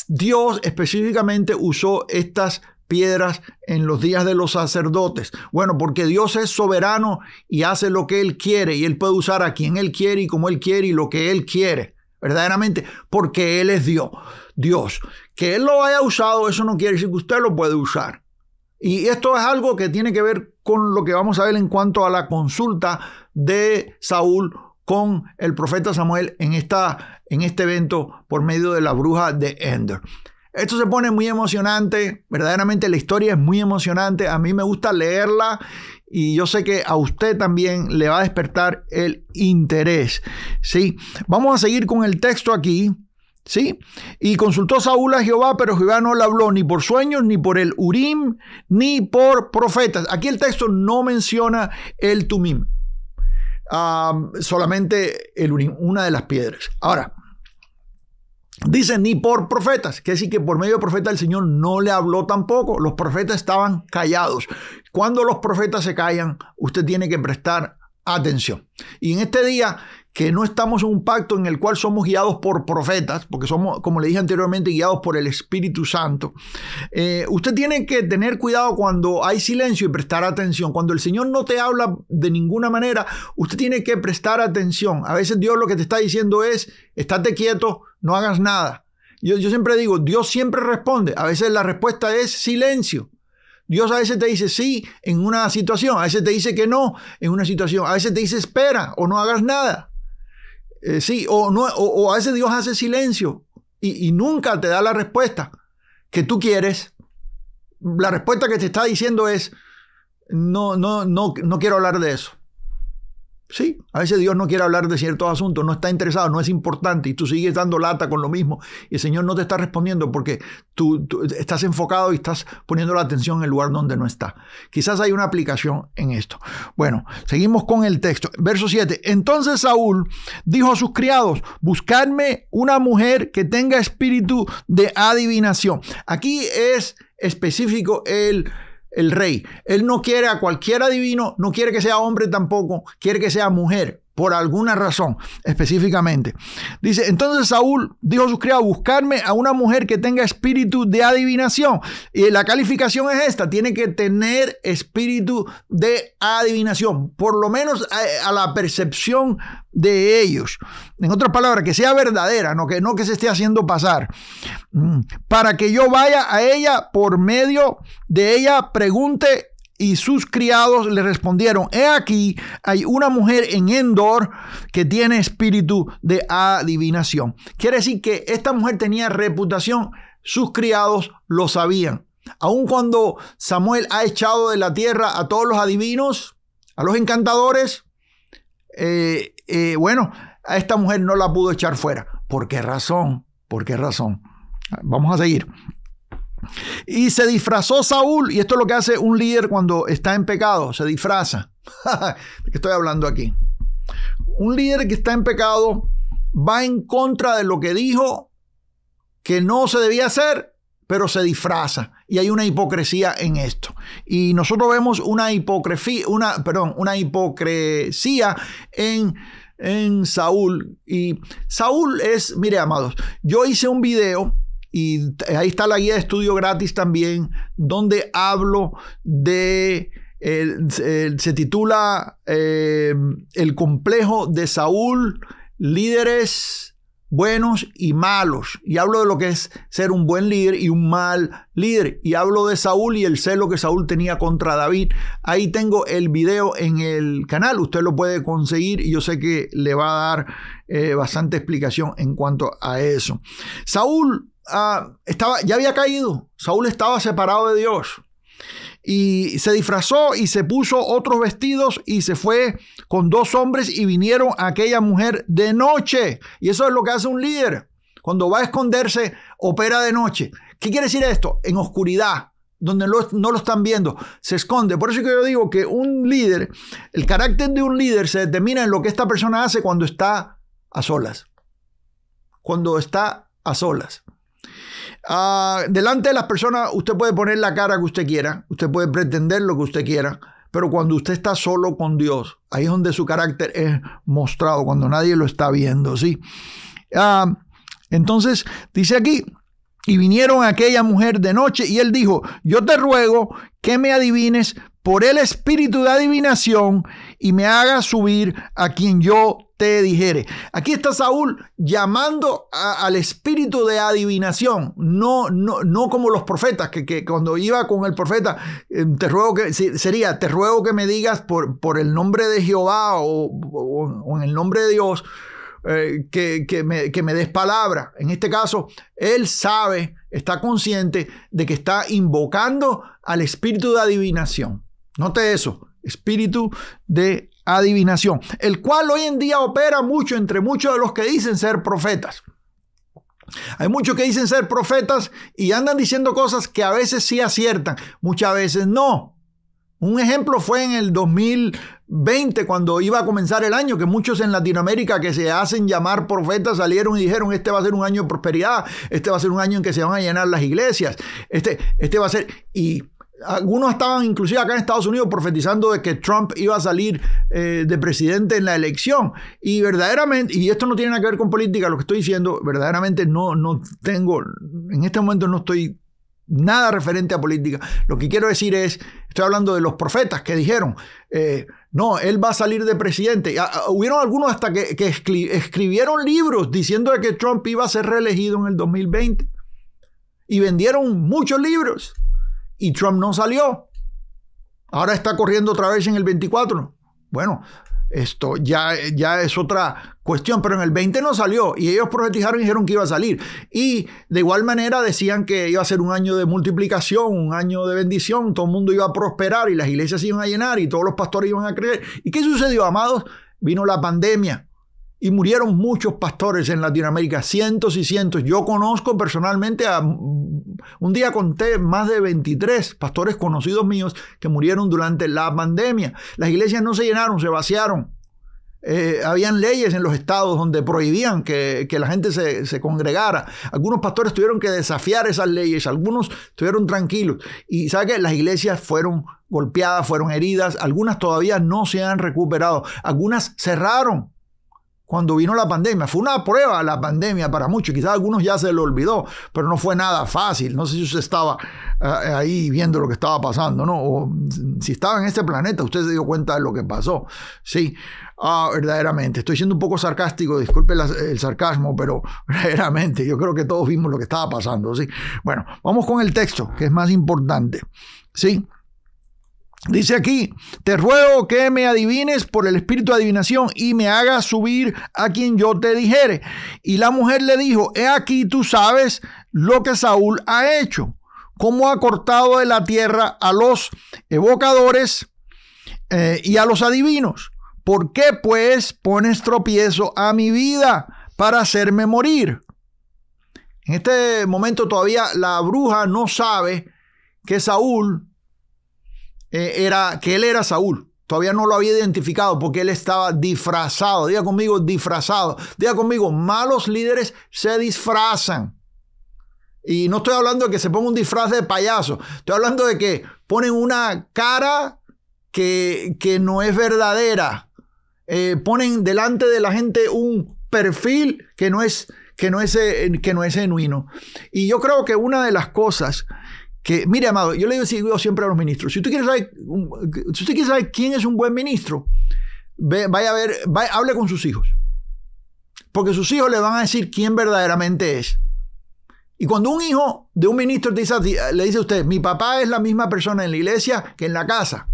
Dios específicamente usó estas piedras en los días de los sacerdotes? Bueno, porque Dios es soberano y hace lo que Él quiere, y Él puede usar a quien Él quiere y como Él quiere y lo que Él quiere, verdaderamente, porque Él es Dios. Que Él lo haya usado, eso no quiere decir que usted lo puede usar. Y esto es algo que tiene que ver con lo que vamos a ver en cuanto a la consulta de Saúl con el profeta Samuel en este evento por medio de la bruja de Endor. Esto se pone muy emocionante, verdaderamente la historia es muy emocionante, a mí me gusta leerla y yo sé que a usted también le va a despertar el interés, ¿sí? Vamos a seguir con el texto aquí, ¿sí? Y consultó Saúl a Jehová, pero Jehová no le habló ni por sueños, ni por el Urim, ni por profetas. Aquí el texto no menciona el Tumim. Solamente el Urim, una de las piedras. Ahora, dice ni por profetas, que decir que por medio de profetas el Señor no le habló tampoco. Los profetas estaban callados. Cuando los profetas se callan, usted tiene que prestar atención. Y en este día que no estamos en un pacto en el cual somos guiados por profetas, porque somos, como le dije anteriormente, guiados por el Espíritu Santo, usted tiene que tener cuidado cuando hay silencio y prestar atención. Cuando el Señor no te habla de ninguna manera, usted tiene que prestar atención. A veces Dios lo que te está diciendo es, estate quieto, no hagas nada. Yo siempre digo, Dios siempre responde. A veces la respuesta es silencio. Dios a veces te dice sí en una situación, a veces te dice que no en una situación, a veces te dice espera o no hagas nada. Sí, o a veces Dios hace silencio y nunca te da la respuesta que tú quieres. La respuesta que te está diciendo es no quiero hablar de eso. Sí, a veces Dios no quiere hablar de ciertos asuntos, no está interesado, no es importante y tú sigues dando lata con lo mismo y el Señor no te está respondiendo porque tú estás enfocado y estás poniendo la atención en el lugar donde no está. Quizás hay una aplicación en esto. Bueno, seguimos con el texto. Verso 7. Entonces Saúl dijo a sus criados, buscadme una mujer que tenga espíritu de adivinación. Aquí es específico el rey. Él no quiere a cualquier adivino, no quiere que sea hombre tampoco, quiere que sea mujer, por alguna razón específicamente. Dice, entonces Saúl dijo a sus criados, buscarme a una mujer que tenga espíritu de adivinación. Y la calificación es esta, tiene que tener espíritu de adivinación, por lo menos a la percepción de ellos. En otras palabras, que sea verdadera, no que se esté haciendo pasar. Para que yo vaya a ella, por medio de ella pregunte. Y sus criados le respondieron, he aquí, hay una mujer en Endor que tiene espíritu de adivinación. Quiere decir que esta mujer tenía reputación, sus criados lo sabían. Aun cuando Samuel ha echado de la tierra a todos los adivinos, a los encantadores, bueno, a esta mujer no la pudo echar fuera. ¿Por qué razón? ¿Por qué razón? Vamos a seguir. Y se disfrazó Saúl, y esto es lo que hace un líder cuando está en pecado, se disfraza. ¿De qué estoy hablando aquí? Un líder que está en pecado va en contra de lo que dijo que no se debía hacer, pero se disfraza. Y hay una hipocresía en esto. Y nosotros vemos una hipocresía en Saúl. Y Saúl es, mire, amados, yo hice un video y ahí está la guía de estudio gratis también, donde hablo de, se titula El complejo de Saúl, líderes buenos y malos. Y hablo de lo que es ser un buen líder y un mal líder. Y hablo de Saúl y el celo que Saúl tenía contra David. Ahí tengo el video en el canal. Usted lo puede conseguir y yo sé que le va a dar bastante explicación en cuanto a eso. Saúl ya había caído. Saúl estaba separado de Dios y se disfrazó y se puso otros vestidos y se fue con 2 hombres y vinieron a aquella mujer de noche. Y eso es lo que hace un líder. Cuando va a esconderse, opera de noche. ¿Qué quiere decir esto? En oscuridad, donde no lo están viendo, se esconde. Por eso que yo digo que un líder, el carácter de un líder se determina en lo que esta persona hace cuando está a solas. Cuando está a solas. Delante de las personas usted puede poner la cara que usted quiera, usted puede pretender lo que usted quiera, pero cuando usted está solo con Dios, ahí es donde su carácter es mostrado, cuando nadie lo está viendo, ¿sí? Entonces, dice aquí, y vinieron a aquella mujer de noche y él dijo, yo te ruego que me adivines por el espíritu de adivinación y me hagas subir a quien yo te dijere. Aquí está Saúl llamando al espíritu de adivinación, no como los profetas, que cuando iba con el profeta, te ruego que me digas por el nombre de Jehová o en el nombre de Dios, que me des palabra. En este caso, él sabe, está consciente de que está invocando al espíritu de adivinación. Note eso, espíritu de adivinación, el cual hoy en día opera mucho entre muchos de los que dicen ser profetas. Hay muchos que dicen ser profetas y andan diciendo cosas que a veces sí aciertan, muchas veces no. Un ejemplo fue en el 2020, cuando iba a comenzar el año, que muchos en Latinoamérica que se hacen llamar profetas salieron y dijeron, este va a ser un año de prosperidad, este va a ser un año en que se van a llenar las iglesias, este va a ser... Y algunos estaban inclusive acá en Estados Unidos profetizando de que Trump iba a salir de presidente en la elección. Y verdaderamente, y esto no tiene nada que ver con política, lo que estoy diciendo, verdaderamente no tengo, en este momento no estoy nada referente a política. Lo que quiero decir es, estoy hablando de los profetas que dijeron, no, él va a salir de presidente. Hubieron algunos hasta que escribieron libros diciendo de que Trump iba a ser reelegido en el 2020. Y vendieron muchos libros. Y Trump no salió. Ahora está corriendo otra vez en el 24. Bueno, esto ya es otra cuestión, pero en el 20 no salió. Y ellos profetizaron y dijeron que iba a salir. Y de igual manera decían que iba a ser un año de multiplicación, un año de bendición. Todo el mundo iba a prosperar y las iglesias se iban a llenar y todos los pastores iban a creer. ¿Y qué sucedió, amados? Vino la pandemia. Y murieron muchos pastores en Latinoamérica, cientos y cientos. Yo conozco personalmente, un día conté más de 23 pastores conocidos míos que murieron durante la pandemia. Las iglesias no se llenaron, se vaciaron. Habían leyes en los estados donde prohibían que la gente se congregara. Algunos pastores tuvieron que desafiar esas leyes, algunos estuvieron tranquilos. Y ¿sabe qué? Las iglesias fueron golpeadas, fueron heridas, algunas todavía no se han recuperado, algunas cerraron. Cuando vino la pandemia, fue una prueba la pandemia para muchos, quizás a algunos ya se lo olvidó, pero no fue nada fácil. No sé si usted estaba ahí viendo lo que estaba pasando, ¿no? O si estaba en este planeta, usted se dio cuenta de lo que pasó. Sí, verdaderamente. Estoy siendo un poco sarcástico, disculpe el sarcasmo, pero verdaderamente yo creo que todos vimos lo que estaba pasando, ¿sí? Bueno, vamos con el texto, que es más importante, ¿sí? Dice aquí, te ruego que me adivines por el espíritu de adivinación y me hagas subir a quien yo te dijere. Y la mujer le dijo, he aquí tú sabes lo que Saúl ha hecho, cómo ha cortado de la tierra a los evocadores y a los adivinos. ¿Por qué pues pones tropiezo a mi vida para hacerme morir? En este momento todavía la bruja no sabe que Saúl que él era Saúl. Todavía no lo había identificado porque él estaba disfrazado. Diga conmigo, disfrazado. Diga conmigo, malos líderes se disfrazan. Y no estoy hablando de que se ponga un disfraz de payaso. Estoy hablando de que ponen una cara que no es verdadera. Ponen delante de la gente un perfil que no es genuino. Y yo creo que una de las cosas que, mire, amado, yo le digo siempre a los ministros, si usted quiere saber quién es un buen ministro, hable con sus hijos. Porque sus hijos le van a decir quién verdaderamente es. Y cuando un hijo de un ministro le dice a usted, mi papá es la misma persona en la iglesia que en la casa.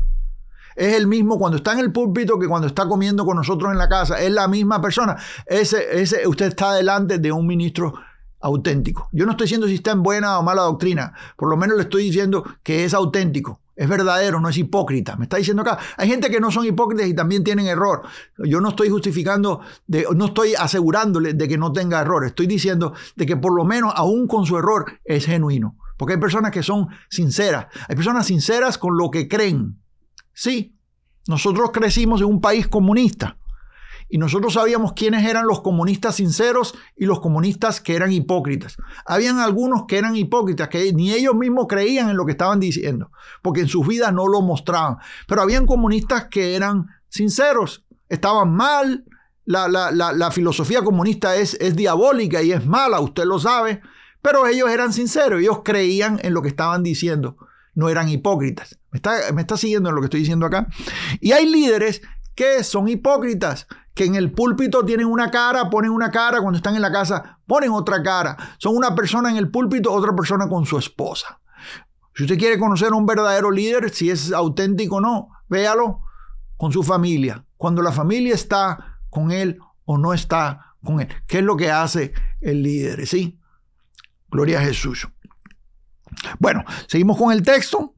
Es el mismo cuando está en el púlpito que cuando está comiendo con nosotros en la casa. Es la misma persona. Usted está delante de un ministro auténtico. Yo no estoy diciendo si está en buena o mala doctrina, por lo menos le estoy diciendo que es auténtico. es verdadero, no es hipócrita. Me está diciendo acá, hay gente que no son hipócritas y también tienen error. Yo no estoy justificando, no estoy asegurándole de que no tenga error. Estoy diciendo de que por lo menos aún con su error es genuino. Porque hay personas que son sinceras. Hay personas sinceras con lo que creen. Sí, nosotros crecimos en un país comunista. Y nosotros sabíamos quiénes eran los comunistas sinceros y los comunistas que eran hipócritas. Habían algunos que eran hipócritas, que ni ellos mismos creían en lo que estaban diciendo, porque en sus vidas no lo mostraban. Pero habían comunistas que eran sinceros, estaban mal. La filosofía comunista es diabólica y es mala, usted lo sabe, pero ellos eran sinceros, ellos creían en lo que estaban diciendo, no eran hipócritas. Me está siguiendo en lo que estoy diciendo acá. Y hay líderes que son hipócritas, que en el púlpito tienen una cara, ponen una cara, cuando están en la casa ponen otra cara. Son una persona en el púlpito, otra persona con su esposa. Si usted quiere conocer a un verdadero líder, si es auténtico o no, véalo con su familia. Cuando la familia está con él o no está con él. ¿Qué es lo que hace el líder? ¿Sí? Gloria a Jesús. Bueno, seguimos con el texto.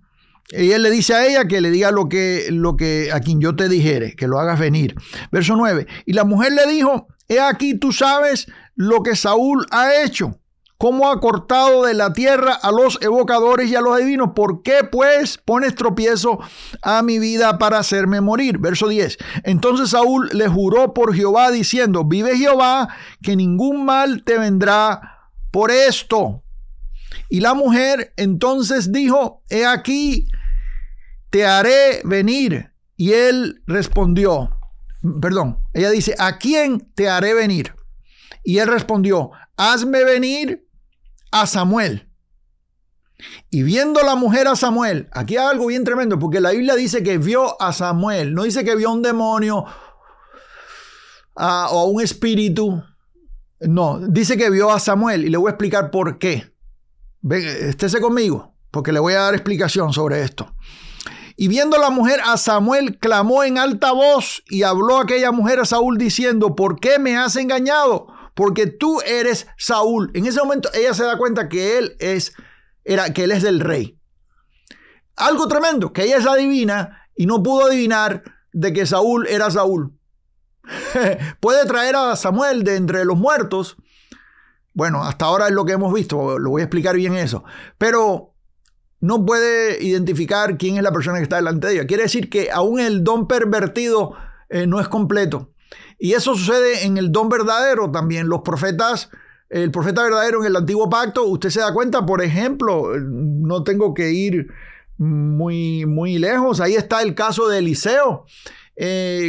Y él le dice a ella que le diga lo que a quien yo te dijere, que lo hagas venir. Verso 9. Y la mujer le dijo, he aquí tú sabes lo que Saúl ha hecho, cómo ha cortado de la tierra a los evocadores y a los adivinos. ¿Por qué pues pones tropiezo a mi vida para hacerme morir? Verso 10. Entonces Saúl le juró por Jehová diciendo, vive Jehová, que ningún mal te vendrá por esto. Y la mujer entonces dijo, he aquí, te haré venir. Y él respondió, ella dice, ¿a quién te haré venir? Y él respondió, hazme venir a Samuel. Y viendo la mujer a Samuel, aquí hay algo bien tremendo, porque la Biblia dice que vio a Samuel, no dice que vio a un demonio o a un espíritu, no, dice que vio a Samuel, y le voy a explicar por qué. Estése conmigo, porque le voy a dar explicación sobre esto. Y viendo la mujer a Samuel, clamó en alta voz y habló aquella mujer a Saúl diciendo, ¿por qué me has engañado? Porque tú eres Saúl. En ese momento ella se da cuenta que él es del rey. Algo tremendo, que ella es adivina y no pudo adivinar de que Saúl era Saúl. Puede traer a Samuel de entre los muertos. Bueno, hasta ahora es lo que hemos visto, lo voy a explicar bien eso. Pero no puede identificar quién es la persona que está delante de ella. Quiere decir que aún el don pervertido no es completo. Y eso sucede en el don verdadero también. Los profetas, el profeta verdadero en el antiguo pacto, usted se da cuenta, por ejemplo, no tengo que ir muy lejos. Ahí está el caso de Eliseo.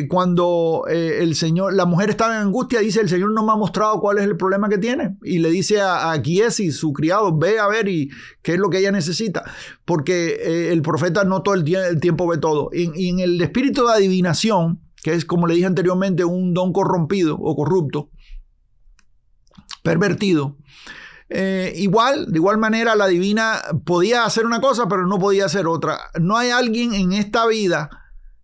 Cuando la mujer estaba en angustia, dice, el Señor no me ha mostrado cuál es el problema que tiene. Y le dice a Giesi, su criado, ve a ver y qué es lo que ella necesita. Porque el profeta no todo el tiempo ve todo. Y en el espíritu de adivinación, que es, como le dije anteriormente, un don corrompido o corrupto, pervertido, de igual manera la divina podía hacer una cosa, pero no podía hacer otra. No hay alguien en esta vida,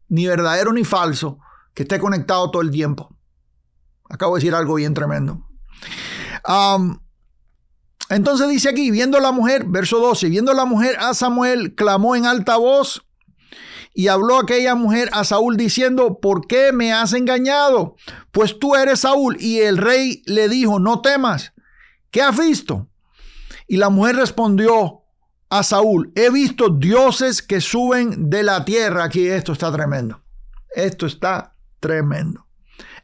ni verdadero ni falso, que esté conectado todo el tiempo. Acabo de decir algo bien tremendo. Entonces dice aquí, viendo la mujer, verso 12, viendo la mujer a Samuel, clamó en alta voz y habló aquella mujer a Saúl diciendo, ¿por qué me has engañado? Pues tú eres Saúl. Y el rey le dijo, no temas, ¿qué has visto? Y la mujer respondió a Saúl, he visto dioses que suben de la tierra. Aquí esto está tremendo. Esto está tremendo.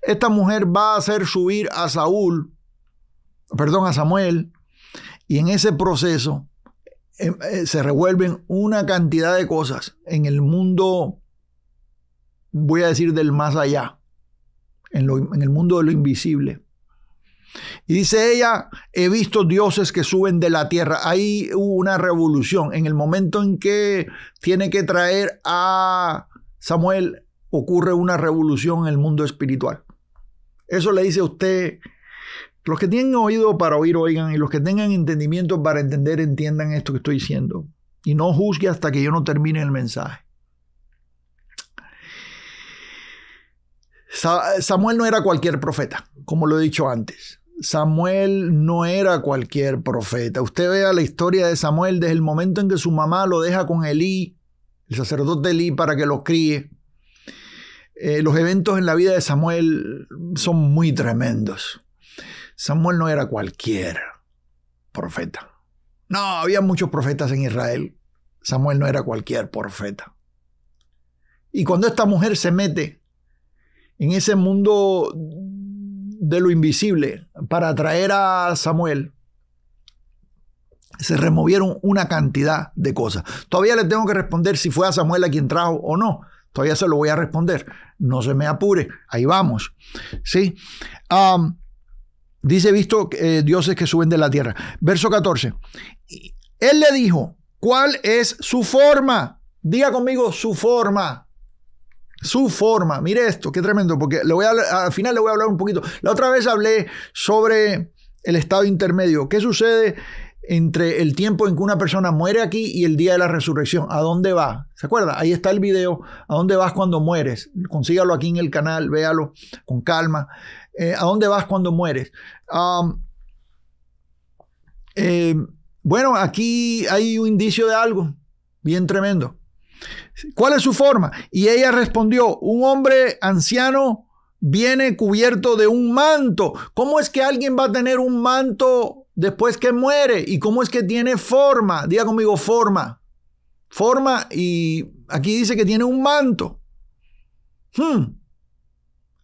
Esta mujer va a hacer subir a Samuel, y en ese proceso se revuelven una cantidad de cosas en el mundo, voy a decir, del más allá, en el mundo de lo invisible. Y dice ella, he visto dioses que suben de la tierra. Ahí hubo una revolución. En el momento en que tiene que traer a Samuel, ocurre una revolución en el mundo espiritual. Eso le dice a usted, los que tienen oído para oír, oigan, y los que tengan entendimiento para entender, entiendan esto que estoy diciendo. Y no juzgue hasta que yo no termine el mensaje. Samuel no era cualquier profeta, como lo he dicho antes. Samuel no era cualquier profeta. Usted vea la historia de Samuel desde el momento en que su mamá lo deja con Elí, el sacerdote Elí para que lo críe. Los eventos en la vida de Samuel son muy tremendos. Samuel no era cualquier profeta. No, había muchos profetas en Israel. Samuel no era cualquier profeta. Y cuando esta mujer se mete en ese mundo de lo invisible para atraer a Samuel, se removieron una cantidad de cosas. Todavía le tengo que responder si fue a Samuel a quien trajo o no. Todavía se lo voy a responder. No se me apure. Ahí vamos. ¿Sí? Dice, visto dioses que suben de la tierra. Verso 14. Él le dijo, ¿cuál es su forma? Diga conmigo su forma. Su forma. Mire esto, qué tremendo, porque al final le voy a hablar un poquito. La otra vez hablé sobre el estado intermedio. ¿Qué sucede entre el tiempo en que una persona muere aquí y el día de la resurrección? ¿A dónde va? ¿Se acuerda? Ahí está el video. ¿A dónde vas cuando mueres? Consígalo aquí en el canal, véalo con calma. ¿A dónde vas cuando mueres? Bueno, aquí hay un indicio de algo bien tremendo. ¿Cuál es su forma? Y ella respondió, un hombre anciano viene cubierto de un manto. ¿Cómo es que alguien va a tener un manto después que muere? ¿Y cómo es que tiene forma? Diga conmigo forma. Forma, y aquí dice que tiene un manto.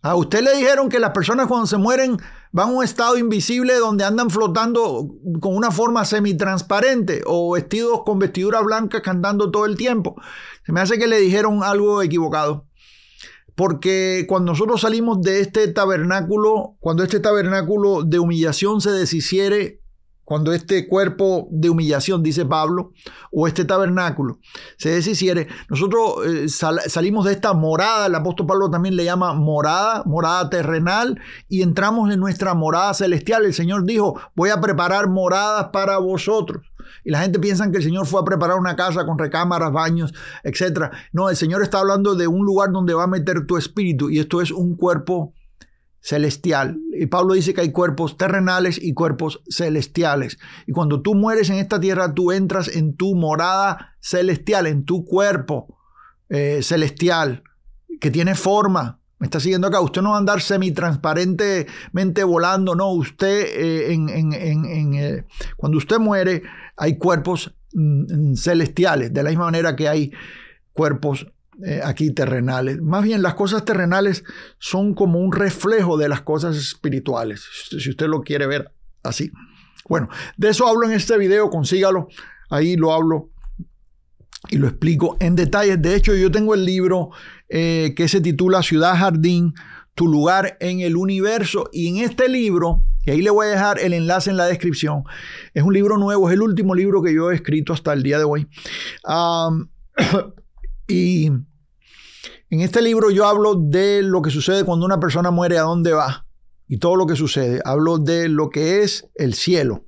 A usted le dijeron que las personas cuando se mueren van a un estado invisible donde andan flotando con una forma semitransparente o vestidos con vestiduras blancas cantando todo el tiempo. Se me hace que le dijeron algo equivocado. Porque cuando nosotros salimos de este tabernáculo, cuando este tabernáculo de humillación se deshiciere, cuando este cuerpo de humillación, dice Pablo, o este tabernáculo se deshiciere, nosotros salimos de esta morada, el apóstol Pablo también le llama morada terrenal, y entramos en nuestra morada celestial. El Señor dijo, voy a preparar moradas para vosotros. Y la gente piensa que el Señor fue a preparar una casa con recámaras, baños, etc. No, el Señor está hablando de un lugar donde va a meter tu espíritu, y esto es un cuerpo celestial. Y Pablo dice que hay cuerpos terrenales y cuerpos celestiales. Y cuando tú mueres en esta tierra, tú entras en tu morada celestial, en tu cuerpo celestial, que tiene forma. ¿Me está siguiendo acá? Usted no va a andar semitransparentemente volando, no. Usted, cuando usted muere, hay cuerpos celestiales, de la misma manera que hay cuerpos aquí terrenales. Más bien, las cosas terrenales son como un reflejo de las cosas espirituales, si usted lo quiere ver así. Bueno, de eso hablo en este video, consígalo, ahí lo hablo y lo explico en detalles. De hecho, yo tengo el libro que se titula Ciudad Jardín, tu lugar en el universo, y en este libro, y ahí le voy a dejar el enlace en la descripción, es un libro nuevo, es el último libro que yo he escrito hasta el día de hoy. Y en este libro yo hablo de lo que sucede cuando una persona muere, a dónde va y todo lo que sucede. Hablo de lo que es el cielo.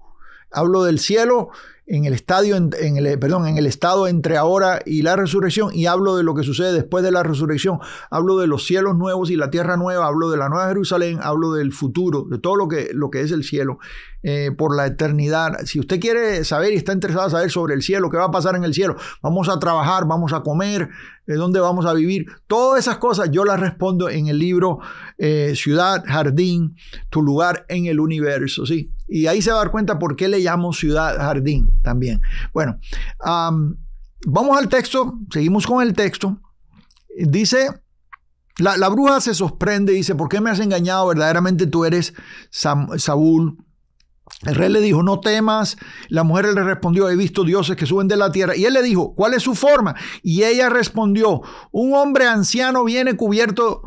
Hablo del cielo en el estado entre ahora y la resurrección, y hablo de lo que sucede después de la resurrección. Hablo de los cielos nuevos y la tierra nueva. Hablo de la nueva Jerusalén. Hablo del futuro, de todo lo que es el cielo por la eternidad. Si usted quiere saber y está interesado en saber sobre el cielo, qué va a pasar en el cielo, vamos a trabajar, vamos a comer, dónde vamos a vivir, todas esas cosas yo las respondo en el libro Ciudad Jardín, tu lugar en el universo, ¿sí? Y ahí se va a dar cuenta por qué le llamo Ciudad Jardín también. Bueno, vamos al texto, seguimos con el texto. Dice, la bruja se sorprende, dice, ¿por qué me has engañado? Verdaderamente tú eres Saúl. El rey le dijo, no temas. La mujer le respondió, he visto dioses que suben de la tierra. Y él le dijo, ¿cuál es su forma? Y ella respondió, un hombre anciano viene cubierto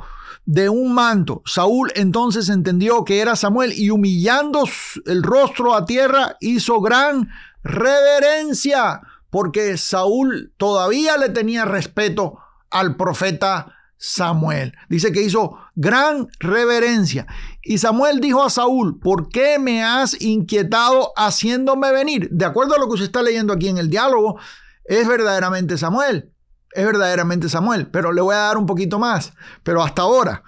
de un manto. Saúl entonces entendió que era Samuel, y humillando el rostro a tierra hizo gran reverencia, porque Saúl todavía le tenía respeto al profeta Samuel. Dice que hizo gran reverencia. Y Samuel dijo a Saúl, ¿por qué me has inquietado haciéndome venir? De acuerdo a lo que usted está leyendo aquí en el diálogo, es verdaderamente Samuel. Es verdaderamente Samuel, pero le voy a dar un poquito más. Pero hasta ahora,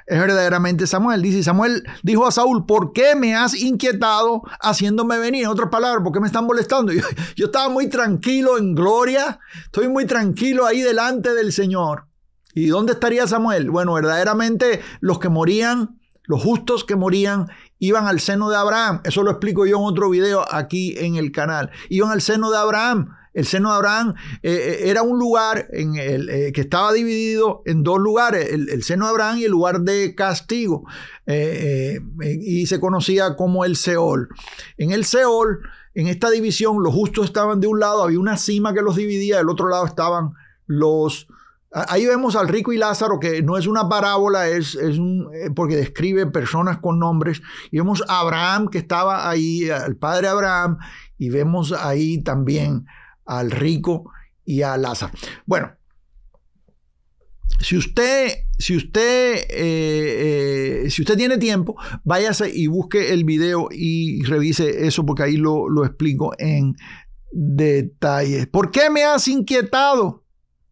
es verdaderamente Samuel. Dice, Samuel dijo a Saúl, ¿por qué me has inquietado haciéndome venir? En otras palabras, ¿por qué me están molestando? Yo estaba muy tranquilo en gloria, estoy muy tranquilo ahí delante del Señor. ¿Y dónde estaría Samuel? Bueno, verdaderamente los que morían, los justos que morían, iban al seno de Abraham. Eso lo explico yo en otro video aquí en el canal. Iban al seno de Abraham. El seno de Abraham era un lugar que estaba dividido en dos lugares, el seno de Abraham y el lugar de castigo, y se conocía como el Seol. En el Seol, en esta división, los justos estaban de un lado, había una cima que los dividía, del otro lado estaban los... Ahí vemos al rico y Lázaro, que no es una parábola, porque describe personas con nombres, y vemos a Abraham que estaba ahí, al padre Abraham, y vemos ahí también al rico y a Lázaro. Bueno, si usted tiene tiempo, váyase y busque el video y revise eso, porque ahí lo explico en detalle. ¿Por qué me has inquietado?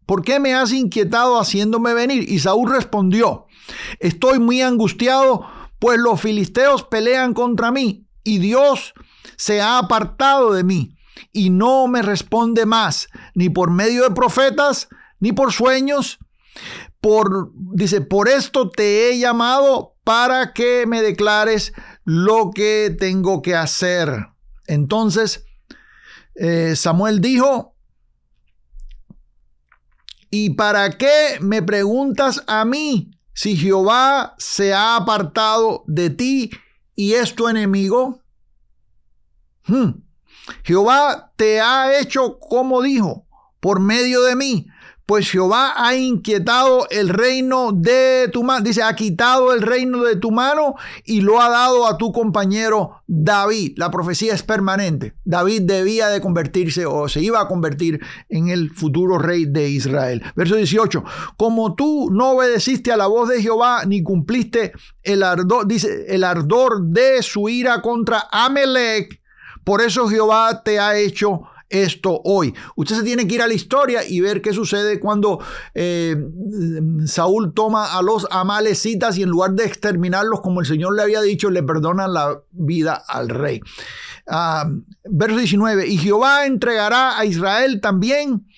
¿Por qué me has inquietado haciéndome venir? Y Saúl respondió, estoy muy angustiado, pues los filisteos pelean contra mí y Dios se ha apartado de mí. Y no me responde más, ni por medio de profetas, ni por sueños. Dice, por esto te he llamado para que me declares lo que tengo que hacer. Entonces, Samuel dijo, ¿y para qué me preguntas a mí si Jehová se ha apartado de ti y es tu enemigo? Jehová te ha hecho como dijo, por medio de mí, pues Jehová ha inquietado el reino de tu mano. Dice, ha quitado el reino de tu mano y lo ha dado a tu compañero David. La profecía es permanente. David debía de convertirse o se iba a convertir en el futuro rey de Israel. Verso 18, como tú no obedeciste a la voz de Jehová ni cumpliste el ardor, dice, el ardor de su ira contra Amalec, por eso Jehová te ha hecho esto hoy. Usted se tiene que ir a la historia y ver qué sucede cuando Saúl toma a los amalecitas y en lugar de exterminarlos como el Señor le había dicho, le perdonan la vida al rey. Verso 19, y Jehová entregará a Israel también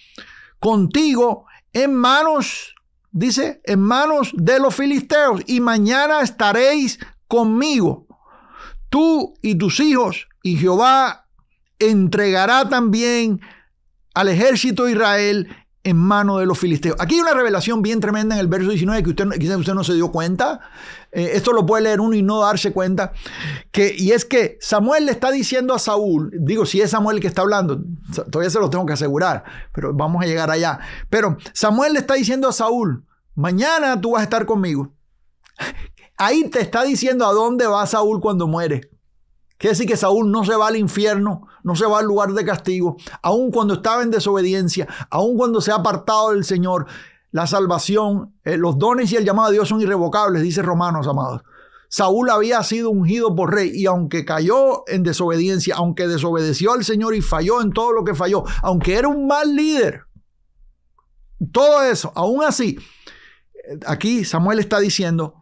contigo en manos, dice, en manos de los filisteos, y mañana estaréis conmigo, tú y tus hijos, y Jehová entregará también al ejército de Israel en mano de los filisteos. Aquí hay una revelación bien tremenda en el verso 19 que quizás usted no se dio cuenta. Esto lo puede leer uno y no darse cuenta. Y es que Samuel le está diciendo a Saúl, digo, si es Samuel el que está hablando, todavía se lo tengo que asegurar, pero vamos a llegar allá. Pero Samuel le está diciendo a Saúl, mañana tú vas a estar conmigo. Ahí te está diciendo a dónde va Saúl cuando muere. Quiere decir que Saúl no se va al infierno, no se va al lugar de castigo, aun cuando estaba en desobediencia, aun cuando se ha apartado del Señor. La salvación, los dones y el llamado de Dios son irrevocables, dice Romanos, amados. Saúl había sido ungido por rey y aunque cayó en desobediencia, aunque desobedeció al Señor y falló en todo lo que falló, aunque era un mal líder, todo eso, aún así, aquí Samuel está diciendo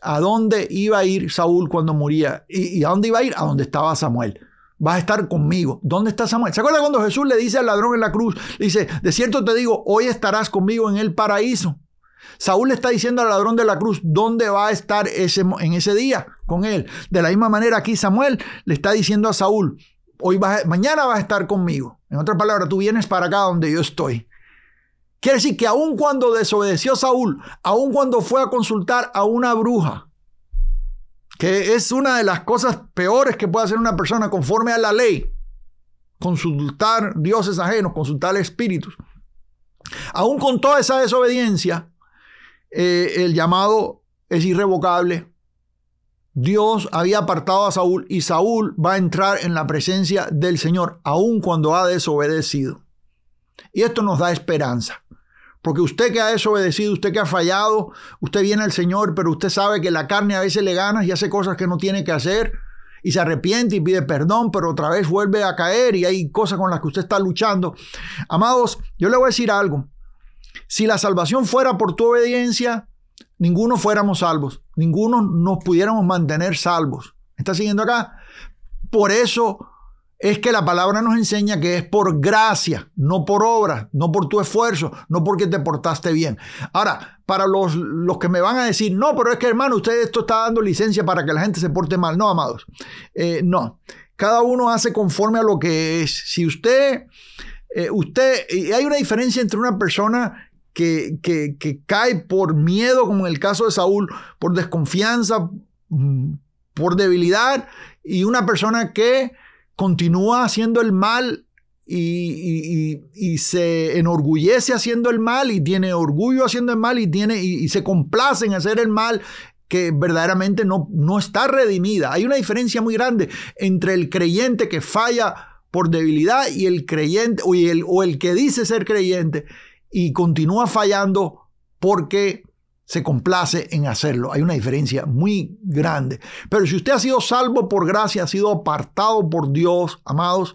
a dónde iba a ir Saúl cuando moría. ¿Y a dónde iba a ir? A donde estaba Samuel. Vas a estar conmigo. ¿Dónde está Samuel? ¿Se acuerda cuando Jesús le dice al ladrón en la cruz? Le dice, de cierto te digo, hoy estarás conmigo en el paraíso. Saúl le está diciendo al ladrón de la cruz, ¿dónde va a estar en ese día con él? De la misma manera aquí Samuel le está diciendo a Saúl, mañana vas a estar conmigo. En otras palabras, tú vienes para acá donde yo estoy. Quiere decir que aun cuando desobedeció Saúl, aun cuando fue a consultar a una bruja, que es una de las cosas peores que puede hacer una persona conforme a la ley, consultar dioses ajenos, consultar espíritus, aun con toda esa desobediencia, el llamado es irrevocable. Dios había apartado a Saúl y Saúl va a entrar en la presencia del Señor, aun cuando ha desobedecido. Y esto nos da esperanza. Porque usted que ha desobedecido, usted que ha fallado, usted viene al Señor, pero usted sabe que la carne a veces le gana y hace cosas que no tiene que hacer y se arrepiente y pide perdón, pero otra vez vuelve a caer y hay cosas con las que usted está luchando. Amados, yo le voy a decir algo. Si la salvación fuera por tu obediencia, ninguno fuéramos salvos. ninguno nos pudiéramos mantener salvos. ¿Me está siguiendo acá? Por eso es que la palabra nos enseña que es por gracia, no por obra, no por tu esfuerzo, no porque te portaste bien. Ahora, para los que me van a decir, no, pero es que hermano, usted esto está dando licencia para que la gente se porte mal. No, amados, no. Cada uno hace conforme a lo que es. Si hay una diferencia entre una persona que cae por miedo, como en el caso de Saúl, por desconfianza, por debilidad, y una persona que continúa haciendo el mal y se enorgullece haciendo el mal y tiene orgullo haciendo el mal y se complace en hacer el mal, que verdaderamente no está redimida. Hay una diferencia muy grande entre el creyente que falla por debilidad y el creyente o el que dice ser creyente y continúa fallando porque se complace en hacerlo. Hay una diferencia muy grande. Pero si usted ha sido salvo por gracia, ha sido apartado por Dios, amados,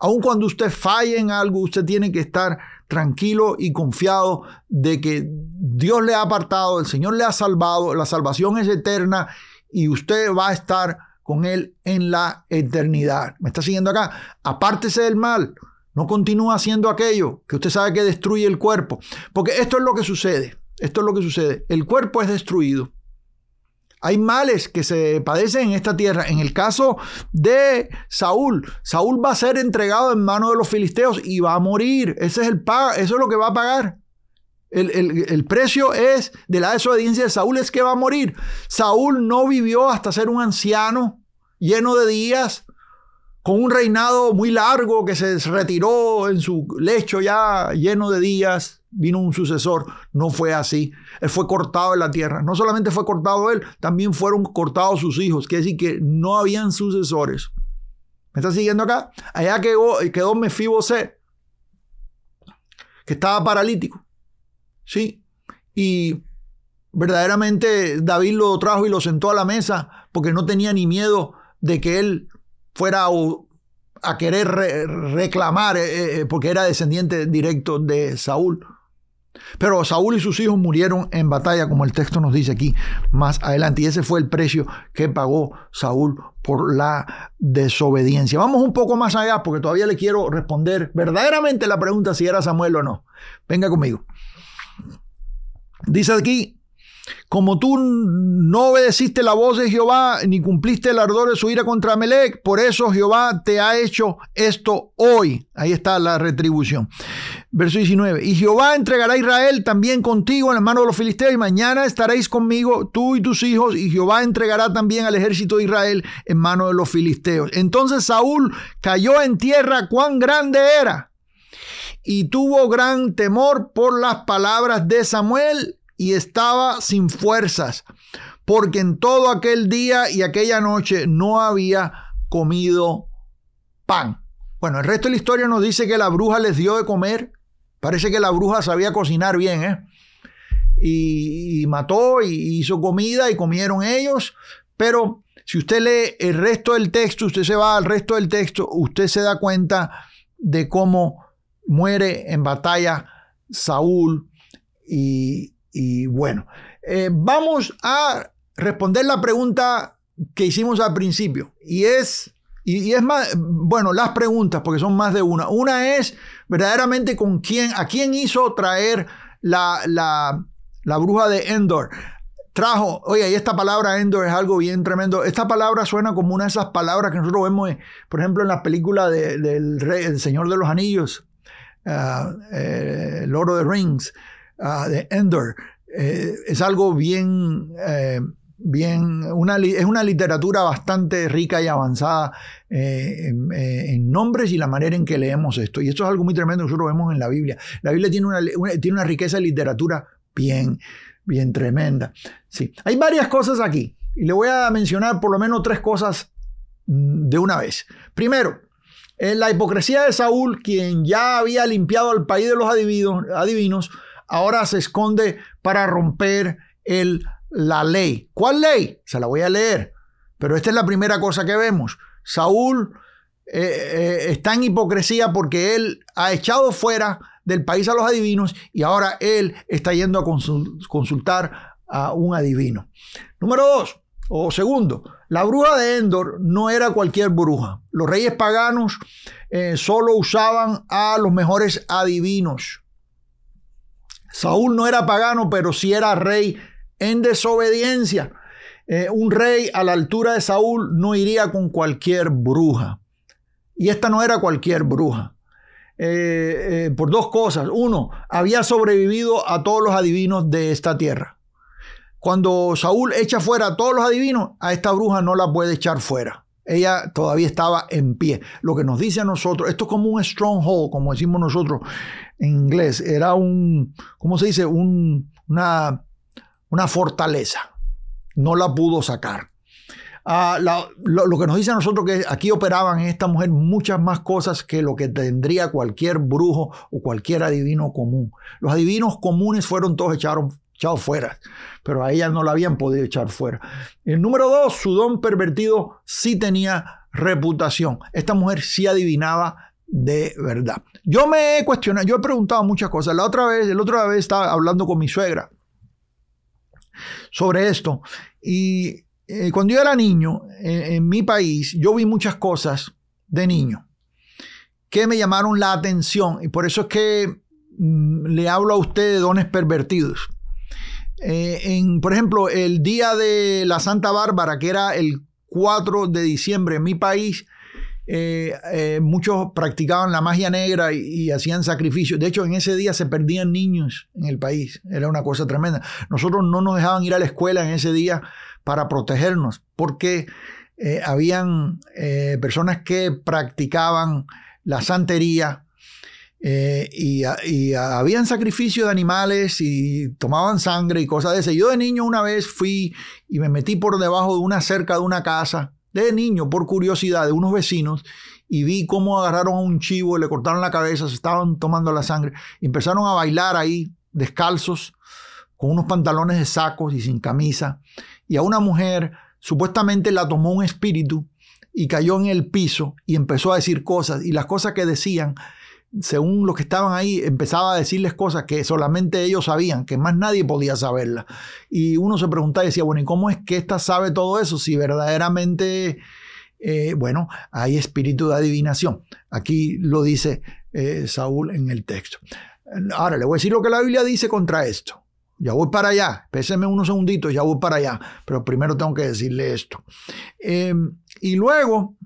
aun cuando usted falle en algo, usted tiene que estar tranquilo y confiado de que Dios le ha apartado, el Señor le ha salvado, la salvación es eterna y usted va a estar con Él en la eternidad. ¿Me está siguiendo acá? Apártese del mal. No continúe haciendo aquello que usted sabe que destruye el cuerpo. Porque esto es lo que sucede. Esto es lo que sucede. El cuerpo es destruido. Hay males que se padecen en esta tierra. En el caso de Saúl, Saúl va a ser entregado en manos de los filisteos y va a morir. Ese es el pago, eso es lo que va a pagar. El precio es de la desobediencia de Saúl, es que va a morir. Saúl no vivió hasta ser un anciano lleno de días, con un reinado muy largo, que se retiró en su lecho ya lleno de días. Vino un sucesor. No fue así. Él fue cortado en la tierra. No solamente fue cortado él, también fueron cortados sus hijos. Quiere decir que no habían sucesores. ¿Me está siguiendo acá? Allá quedó Mefibosé, que estaba paralítico. Sí. Y verdaderamente David lo trajo y lo sentó a la mesa porque no tenía ni miedo de que él fuera a querer reclamar, porque era descendiente directo de Saúl. Pero Saúl y sus hijos murieron en batalla, como el texto nos dice aquí más adelante. Y ese fue el precio que pagó Saúl por la desobediencia. Vamos un poco más allá, porque todavía le quiero responder verdaderamente la pregunta si era Samuel o no. Venga conmigo. Dice aquí: como tú no obedeciste la voz de Jehová, ni cumpliste el ardor de su ira contra Amalec, por eso Jehová te ha hecho esto hoy. Ahí está la retribución. Verso 19. Y Jehová entregará a Israel también contigo en la mano de los filisteos, y mañana estaréis conmigo, tú y tus hijos, y Jehová entregará también al ejército de Israel en mano de los filisteos. Entonces Saúl cayó en tierra, cuán grande era, y tuvo gran temor por las palabras de Samuel, y estaba sin fuerzas, porque en todo aquel día y aquella noche no había comido pan. Bueno, el resto de la historia nos dice que la bruja les dio de comer. Parece que la bruja sabía cocinar bien, y mató y hizo comida y comieron ellos. Pero si usted lee el resto del texto, usted se va al resto del texto, usted se da cuenta de cómo muere en batalla Saúl. Y bueno, vamos a responder la pregunta que hicimos al principio. Y es más, bueno, las preguntas, porque son más de una. Una es verdaderamente a quién hizo traer la bruja de Endor. Trajo, oye, y esta palabra Endor es algo bien tremendo. Esta palabra suena como una de esas palabras que nosotros vemos, por ejemplo, en la película del Rey, El Señor de los Anillos, Lord of the Rings, de Endor. Es algo bien, es una literatura bastante rica y avanzada en nombres y la manera en que leemos esto. Y esto es algo muy tremendo que nosotros vemos en la Biblia. La Biblia tiene una riqueza de literatura bien tremenda. Sí. Hay varias cosas aquí y le voy a mencionar por lo menos 3 cosas de una vez. Primero, la hipocresía de Saúl, quien ya había limpiado al país de los adivinos, ahora se esconde para romper la ley. ¿Cuál ley? Se la voy a leer. Pero esta es la primera cosa que vemos. Saúl está en hipocresía porque él ha echado fuera del país a los adivinos y ahora él está yendo a consultar a un adivino. Número 2, o segundo, la bruja de Endor no era cualquier bruja. Los reyes paganos solo usaban a los mejores adivinos. Saúl no era pagano, pero sí era rey en desobediencia. Un rey a la altura de Saúl no iría con cualquier bruja. Y esta no era cualquier bruja. Por dos cosas. Uno, había sobrevivido a todos los adivinos de esta tierra. Cuando Saúl echa fuera a todos los adivinos, a esta bruja no la puede echar fuera. Ella todavía estaba en pie. Lo que nos dice a nosotros, esto es como un stronghold, como decimos nosotros en inglés. Era un, ¿cómo se dice? Una fortaleza. No la pudo sacar. Lo que nos dice a nosotros que aquí operaban en esta mujer muchas más cosas que lo que tendría cualquier brujo o cualquier adivino común. Los adivinos comunes fueron todos echados fuera, pero a ella no la habían podido echar fuera. El número 2, su don pervertido sí tenía reputación. Esta mujer sí adivinaba de verdad. Yo me he cuestionado, yo he preguntado muchas cosas. La otra vez estaba hablando con mi suegra sobre esto y cuando yo era niño, en mi país, yo vi muchas cosas de niño que me llamaron la atención y por eso es que le hablo a usted de dones pervertidos. Por ejemplo, el día de la Santa Bárbara, que era el 4 de diciembre en mi país, muchos practicaban la magia negra y hacían sacrificios. De hecho, en ese día se perdían niños en el país. Era una cosa tremenda. Nosotros no nos dejaban ir a la escuela en ese día para protegernos, porque habían personas que practicaban la santería y habían sacrificios de animales y tomaban sangre y cosas de esas. Yo de niño una vez fui y me metí por debajo de una cerca de una casa, de niño, por curiosidad, de unos vecinos, y vi cómo agarraron a un chivo, le cortaron la cabeza, se estaban tomando la sangre, y empezaron a bailar ahí descalzos, con unos pantalones de sacos y sin camisa, y a una mujer supuestamente la tomó un espíritu y cayó en el piso y empezó a decir cosas, y las cosas que decían, según los que estaban ahí, empezaba a decirles cosas que solamente ellos sabían, que más nadie podía saberlas. Y uno se preguntaba y decía, bueno, ¿y cómo es que ésta sabe todo eso? Si verdaderamente, bueno, hay espíritu de adivinación. Aquí lo dice Saúl en el texto. Ahora, le voy a decir lo que la Biblia dice contra esto. Ya voy para allá. Espérenme unos segunditos, ya voy para allá. Pero primero tengo que decirle esto. Y luego,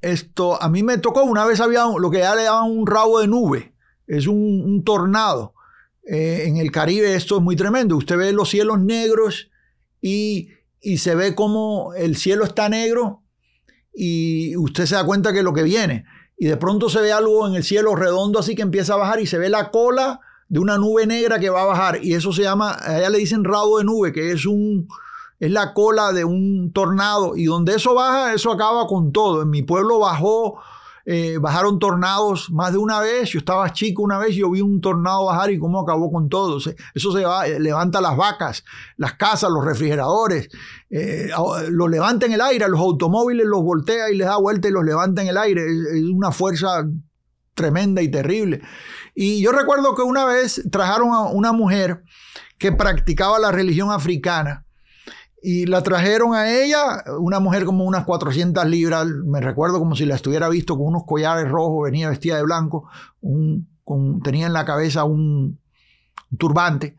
esto, a mí me tocó, una vez había lo que ya le llaman un rabo de nube, es un tornado. En el Caribe esto es muy tremendo, usted ve los cielos negros y se ve como el cielo está negro y usted se da cuenta que lo que viene, y de pronto se ve algo en el cielo redondo así que empieza a bajar y se ve la cola de una nube negra que va a bajar, y eso se llama, allá le dicen rabo de nube, que es la cola de un tornado, y donde eso baja, eso acaba con todo. En mi pueblo bajaron tornados más de una vez. Yo estaba chico una vez, yo vi un tornado bajar y cómo acabó con todo. Eso levanta las vacas, las casas, los refrigeradores, los levanta en el aire, los automóviles los voltea y les da vuelta y los levanta en el aire. Es una fuerza tremenda y terrible. Y yo recuerdo que una vez trajeron a una mujer que practicaba la religión africana, y la trajeron a ella, una mujer como unas 400 libras, me recuerdo como si la estuviera visto con unos collares rojos, venía vestida de blanco, tenía en la cabeza un turbante,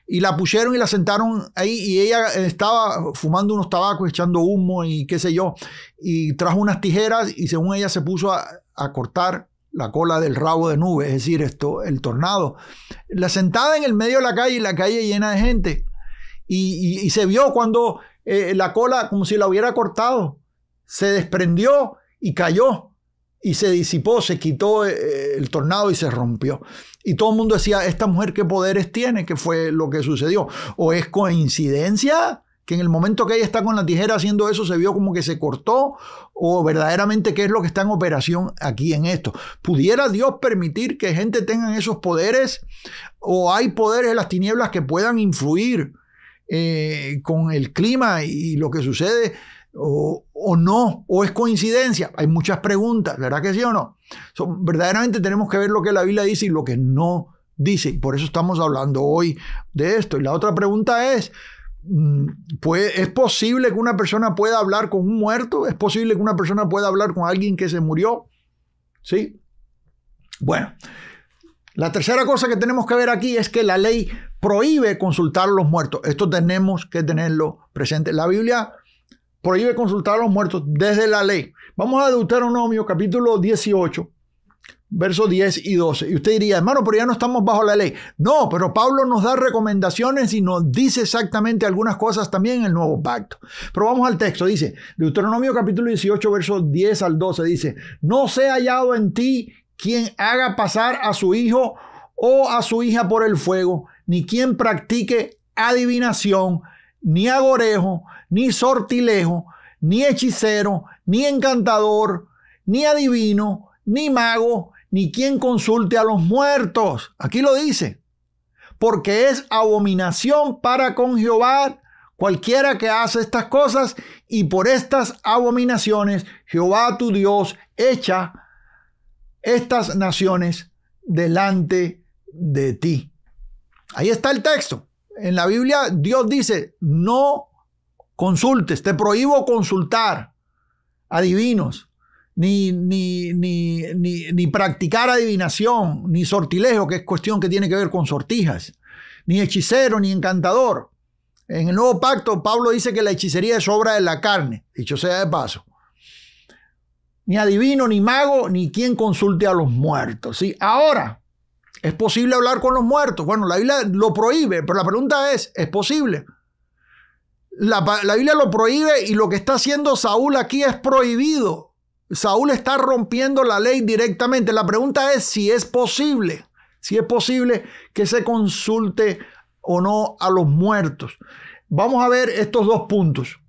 y la pusieron y la sentaron ahí, y ella estaba fumando unos tabacos, echando humo y qué sé yo, y trajo unas tijeras y según ella se puso a cortar la cola del rabo de nube, es decir, el tornado. La sentada en el medio de la calle, y la calle llena de gente. Y se vio cuando la cola, como si la hubiera cortado, se desprendió y cayó y se disipó, se quitó el tornado y se rompió. Y todo el mundo decía, ¿esta mujer qué poderes tiene? ¿Qué fue lo que sucedió? ¿O es coincidencia que en el momento que ella está con la tijera haciendo eso se vio como que se cortó? ¿O verdaderamente qué es lo que está en operación aquí en esto? ¿Pudiera Dios permitir que gente tenga esos poderes? ¿O hay poderes de las tinieblas que puedan influir con el clima y lo que sucede, o no, o es coincidencia? Hay muchas preguntas, ¿verdad que sí o no? Verdaderamente tenemos que ver lo que la Biblia dice y lo que no dice, y por eso estamos hablando hoy de esto. Y la otra pregunta es, ¿es posible que una persona pueda hablar con un muerto? ¿Es posible que una persona pueda hablar con alguien que se murió? ¿Sí? Bueno, la tercera cosa que tenemos que ver aquí es que la ley prohíbe consultar a los muertos. Esto tenemos que tenerlo presente. La Biblia prohíbe consultar a los muertos desde la ley. Vamos a Deuteronomio capítulo 18, versos 10 y 12. Y usted diría, hermano, pero ya no estamos bajo la ley. No, pero Pablo nos da recomendaciones y nos dice exactamente algunas cosas también en el Nuevo Pacto. Pero vamos al texto. Dice, Deuteronomio capítulo 18, versos 10 al 12. Dice, no sea hallado en ti quien haga pasar a su hijo o a su hija por el fuego, ni quien practique adivinación, ni agorejo, ni sortilejo, ni hechicero, ni encantador, ni adivino, ni mago, ni quien consulte a los muertos. Aquí lo dice. Porque es abominación para con Jehová cualquiera que hace estas cosas, y por estas abominaciones Jehová tu Dios echa estas naciones delante de ti. Ahí está el texto. En la Biblia Dios dice, no consultes, te prohíbo consultar adivinos, ni practicar adivinación, ni sortilegio, que es cuestión que tiene que ver con sortijas, ni hechicero, ni encantador. En el Nuevo Pacto, Pablo dice que la hechicería es obra de la carne, dicho sea de paso. Ni adivino, ni mago, ni quien consulte a los muertos. ¿Sí? Ahora, ¿es posible hablar con los muertos? Bueno, la Biblia lo prohíbe, pero la pregunta ¿es posible? La Biblia lo prohíbe y lo que está haciendo Saúl aquí es prohibido. Saúl está rompiendo la ley directamente. La pregunta es si es posible que se consulte o no a los muertos. Vamos a ver estos dos puntos.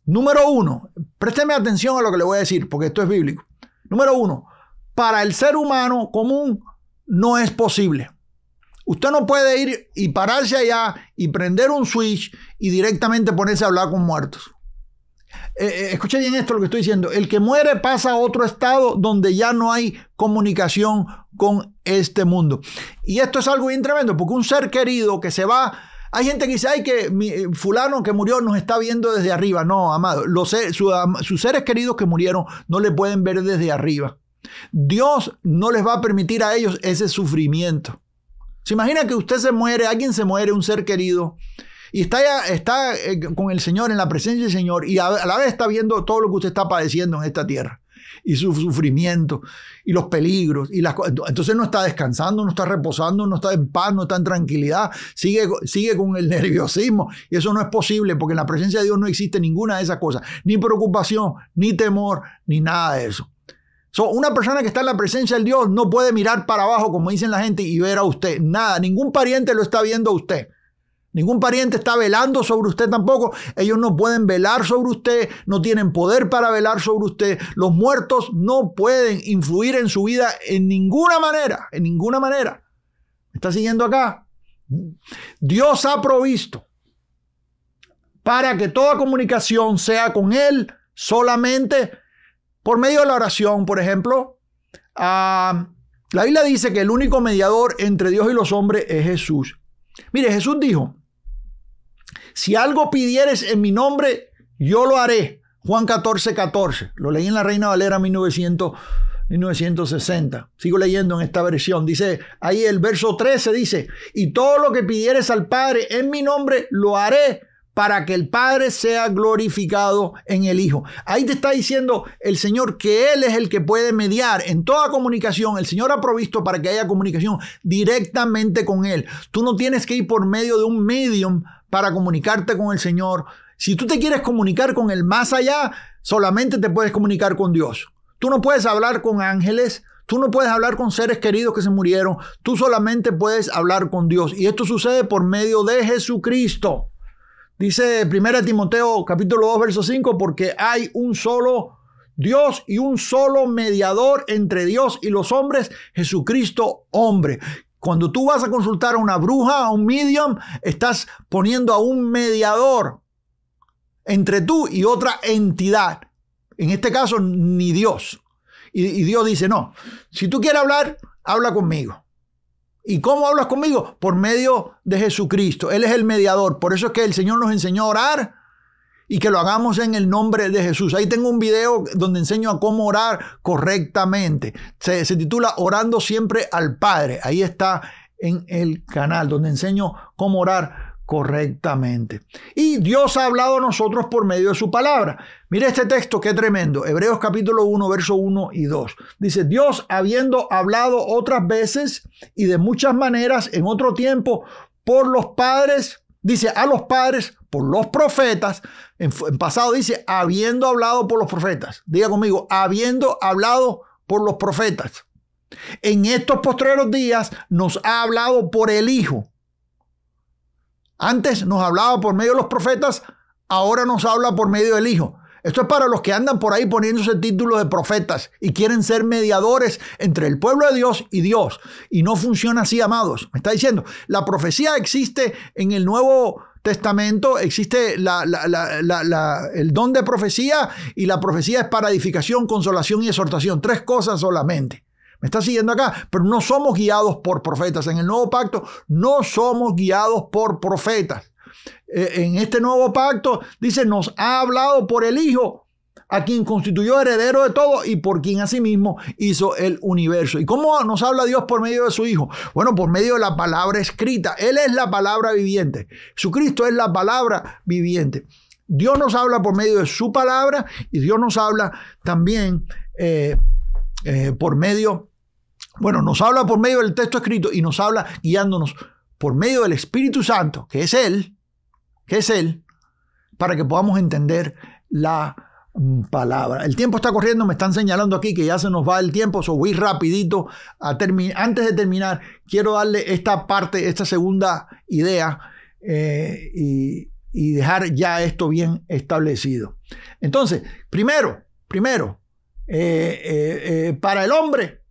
Número uno, présteme atención a lo que le voy a decir, porque esto es bíblico. Número uno, para el ser humano común no es posible. Usted no puede ir y pararse allá y prender un switch y directamente ponerse a hablar con muertos. Escuche bien esto lo que estoy diciendo. El que muere pasa a otro estado donde ya no hay comunicación con este mundo. Y esto es algo bien tremendo, porque un ser querido que se va, hay gente que dice, ay, que fulano que murió nos está viendo desde arriba. No, amado, sus seres queridos que murieron no le pueden ver desde arriba. Dios no les va a permitir a ellos ese sufrimiento. ¿Se imagina que usted se muere, alguien se muere, un ser querido, y está con el Señor, en la presencia del Señor, y a la vez está viendo todo lo que usted está padeciendo en esta tierra, y su sufrimiento, y los peligros, y entonces no está descansando, no está reposando, no está en paz, no está en tranquilidad, sigue con el nerviosismo, y eso no es posible, porque en la presencia de Dios no existe ninguna de esas cosas, ni preocupación, ni temor, ni nada de eso. Una persona que está en la presencia del Dios no puede mirar para abajo, como dicen la gente, y ver a usted. Nada, ningún pariente lo está viendo a usted. Ningún pariente está velando sobre usted tampoco. Ellos no pueden velar sobre usted, no tienen poder para velar sobre usted. Los muertos no pueden influir en su vida en ninguna manera, en ninguna manera. ¿Me está siguiendo acá? Dios ha provisto para que toda comunicación sea con Él solamente por medio de la oración. Por ejemplo, la Biblia dice que el único mediador entre Dios y los hombres es Jesús. Mire, Jesús dijo, si algo pidieres en mi nombre, yo lo haré. Juan 14:14. Lo leí en la Reina Valera 1960. Sigo leyendo en esta versión. Dice, ahí el verso 13 dice, y todo lo que pidieres al Padre en mi nombre, lo haré, para que el Padre sea glorificado en el Hijo. Ahí te está diciendo el Señor que Él es el que puede mediar en toda comunicación. El Señor ha provisto para que haya comunicación directamente con Él. Tú no tienes que ir por medio de un medium para comunicarte con el Señor. Si tú te quieres comunicar con el más allá, solamente te puedes comunicar con Dios. Tú no puedes hablar con ángeles. Tú no puedes hablar con seres queridos que se murieron. Tú solamente puedes hablar con Dios. Y esto sucede por medio de Jesucristo. Dice 1 Timoteo capítulo 2 verso 5, porque hay un solo Dios y un solo mediador entre Dios y los hombres, Jesucristo hombre. Cuando tú vas a consultar a una bruja, a un medium, estás poniendo a un mediador entre tú y otra entidad. En este caso, ni Dios. Y Dios dice, no, si tú quieres hablar, habla conmigo. ¿Y cómo hablas conmigo? Por medio de Jesucristo. Él es el mediador. Por eso es que el Señor nos enseñó a orar y que lo hagamos en el nombre de Jesús. Ahí tengo un video donde enseño a cómo orar correctamente. Se titula Orando siempre al Padre. Ahí está en el canal donde enseño cómo orar correctamente. Y Dios ha hablado a nosotros por medio de su palabra. Mire este texto, qué tremendo. Hebreos capítulo 1, verso 1 y 2. Dice, Dios habiendo hablado otras veces y de muchas maneras en otro tiempo por los padres, dice a los padres, por los profetas. En pasado dice, habiendo hablado por los profetas. Diga conmigo, habiendo hablado por los profetas. En estos postreros días nos ha hablado por el Hijo. Antes nos hablaba por medio de los profetas, ahora nos habla por medio del Hijo. Esto es para los que andan por ahí poniéndose títulos de profetas y quieren ser mediadores entre el pueblo de Dios y Dios. Y no funciona así, amados. Me está diciendo, la profecía existe en el Nuevo Testamento, existe el don de profecía, y la profecía es para edificación, consolación y exhortación. 3 cosas solamente. ¿Me está siguiendo acá? Pero no somos guiados por profetas. En el nuevo pacto no somos guiados por profetas. En este nuevo pacto dice, nos ha hablado por el Hijo, a quien constituyó heredero de todo y por quien asimismo hizo el universo. ¿Y cómo nos habla Dios por medio de su Hijo? Bueno, por medio de la palabra escrita. Él es la palabra viviente. Jesucristo es la palabra viviente. Dios nos habla por medio de su palabra y Dios nos habla también por medio, nos habla por medio del texto escrito y nos habla guiándonos por medio del Espíritu Santo, que es Él, para que podamos entender la palabra. El tiempo está corriendo, me están señalando aquí que ya se nos va el tiempo, voy rapidito a terminar. Antes de terminar, quiero darle esta parte, esta segunda idea y dejar ya esto bien establecido. Entonces, primero, para el hombre,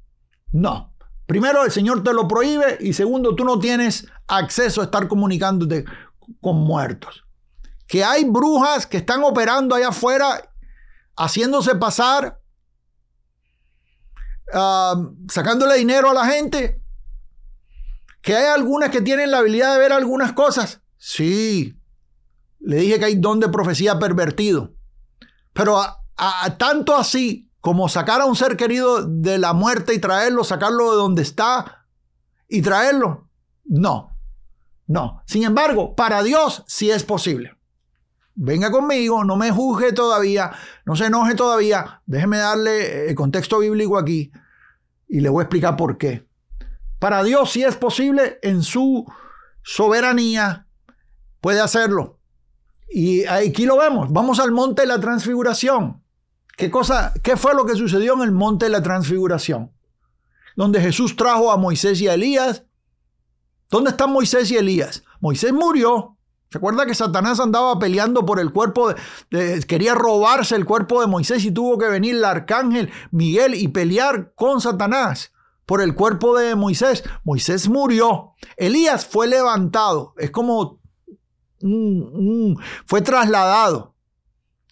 no. Primero, el Señor te lo prohíbe y segundo, tú no tienes acceso a estar comunicándote con muertos. Que hay brujas que están operando allá afuera, haciéndose pasar, sacándole dinero a la gente. Que hay algunas que tienen la habilidad de ver algunas cosas. Sí, le dije que hay don de profecía pervertido. Pero tanto así como sacar a un ser querido de la muerte y traerlo, sacarlo de donde está y traerlo. No. Sin embargo, para Dios sí es posible. Venga conmigo, no me juzgue todavía, no se enoje todavía. Déjeme darle el contexto bíblico aquí y le voy a explicar por qué. Para Dios sí es posible, en su soberanía puede hacerlo. Y aquí lo vemos. Vamos al monte de la transfiguración. ¿Qué fue lo que sucedió en el monte de la transfiguración? Donde Jesús trajo a Moisés y a Elías. ¿Dónde están Moisés y Elías? Moisés murió. ¿Se acuerda que Satanás andaba peleando por el cuerpo? Quería robarse el cuerpo de Moisés y tuvo que venir el arcángel Miguel y pelear con Satanás por el cuerpo de Moisés. Moisés murió. Elías fue levantado. Es como fue trasladado.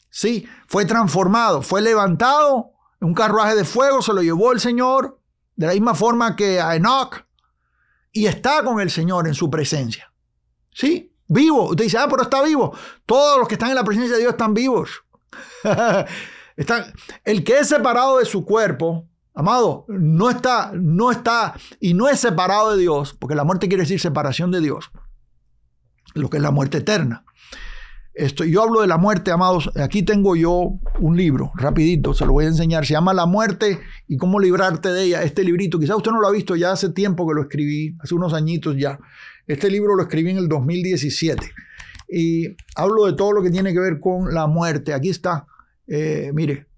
Sí, fue transformado, fue levantado en un carruaje de fuego, se lo llevó el Señor, de la misma forma que a Enoch, y está con el Señor en su presencia. Sí, vivo. Usted dice, pero está vivo. Todos los que están en la presencia de Dios están vivos. El que es separado de su cuerpo, amado, no está y no es separado de Dios, porque la muerte quiere decir separación de Dios, lo que es la muerte eterna. Yo hablo de la muerte, amados. Aquí tengo yo un libro, rapidito, se lo voy a enseñar. Se llama La muerte y cómo librarte de ella. Este librito, quizás usted no lo ha visto, ya hace tiempo que lo escribí, hace unos añitos ya. Este libro lo escribí en el 2017. Y hablo de todo lo que tiene que ver con la muerte. Aquí está, mire,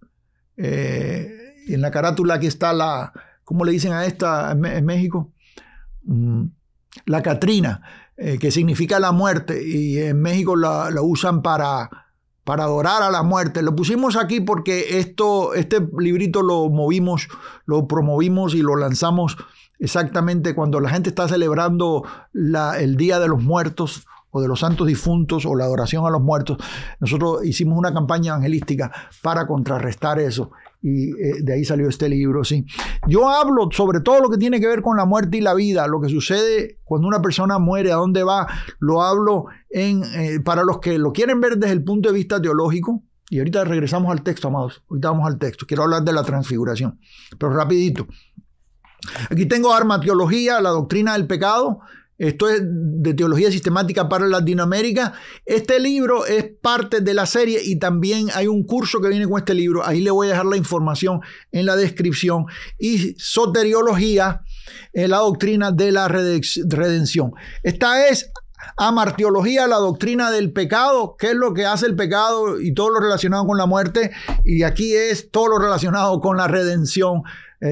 en la carátula aquí está ¿cómo le dicen a esta en México? La Catrina. Que significa la muerte, y en México la usan para adorar a la muerte. Lo pusimos aquí porque este librito lo promovimos y lo lanzamos exactamente cuando la gente está celebrando el Día de los Muertos o de los Santos Difuntos o la adoración a los muertos. Nosotros hicimos una campaña evangelística para contrarrestar eso y de ahí salió este libro, sí. Yo hablo sobre todo lo que tiene que ver con la muerte y la vida, lo que sucede cuando una persona muere, a dónde va. Lo hablo para los que lo quieren ver desde el punto de vista teológico. Y ahorita regresamos al texto, amados. Ahorita vamos al texto. Quiero hablar de la transfiguración, pero rapidito. Aquí tengo armateología, la doctrina del pecado. Esto es de teología sistemática para Latinoamérica. Este libro es parte de la serie y también hay un curso que viene con este libro. Ahí le voy a dejar la información en la descripción. Y soteriología, la doctrina de la redención. Esta es amartiología, la doctrina del pecado, qué es lo que hace el pecado y todo lo relacionado con la muerte. Y aquí es todo lo relacionado con la redención.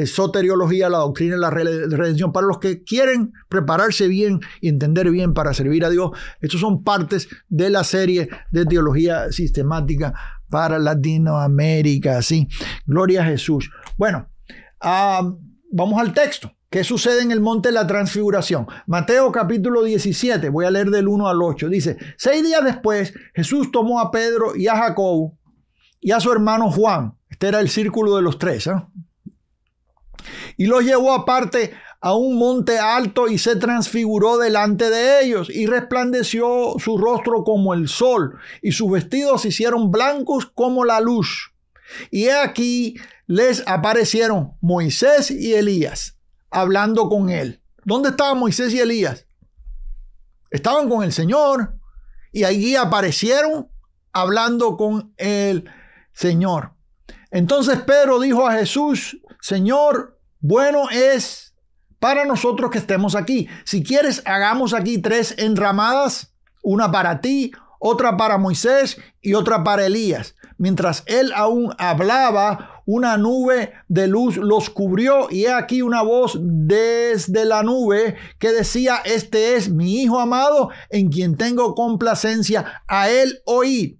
Soteriología, la doctrina de la redención, para los que quieren prepararse bien y entender bien para servir a Dios. Estos son partes de la serie de teología sistemática para Latinoamérica, ¿sí? Gloria a Jesús. Bueno, vamos al texto. ¿Qué sucede en el monte de la transfiguración? Mateo capítulo 17, voy a leer del 1 al 8. Dice, 6 días después, Jesús tomó a Pedro y a Jacobo y a su hermano Juan. Este era el círculo de los tres, y los llevó aparte a un monte alto y se transfiguró delante de ellos y resplandeció su rostro como el sol y sus vestidos se hicieron blancos como la luz. Y he aquí les aparecieron Moisés y Elías hablando con él. ¿Dónde estaban Moisés y Elías? Estaban con el Señor y allí aparecieron hablando con el Señor. Entonces Pedro dijo a Jesús, Señor, bueno es para nosotros que estemos aquí. Si quieres, hagamos aquí 3 enramadas, una para ti, otra para Moisés y otra para Elías. Mientras él aún hablaba, una nube de luz los cubrió y he aquí una voz desde la nube que decía, este es mi Hijo amado en quien tengo complacencia, a él oíd.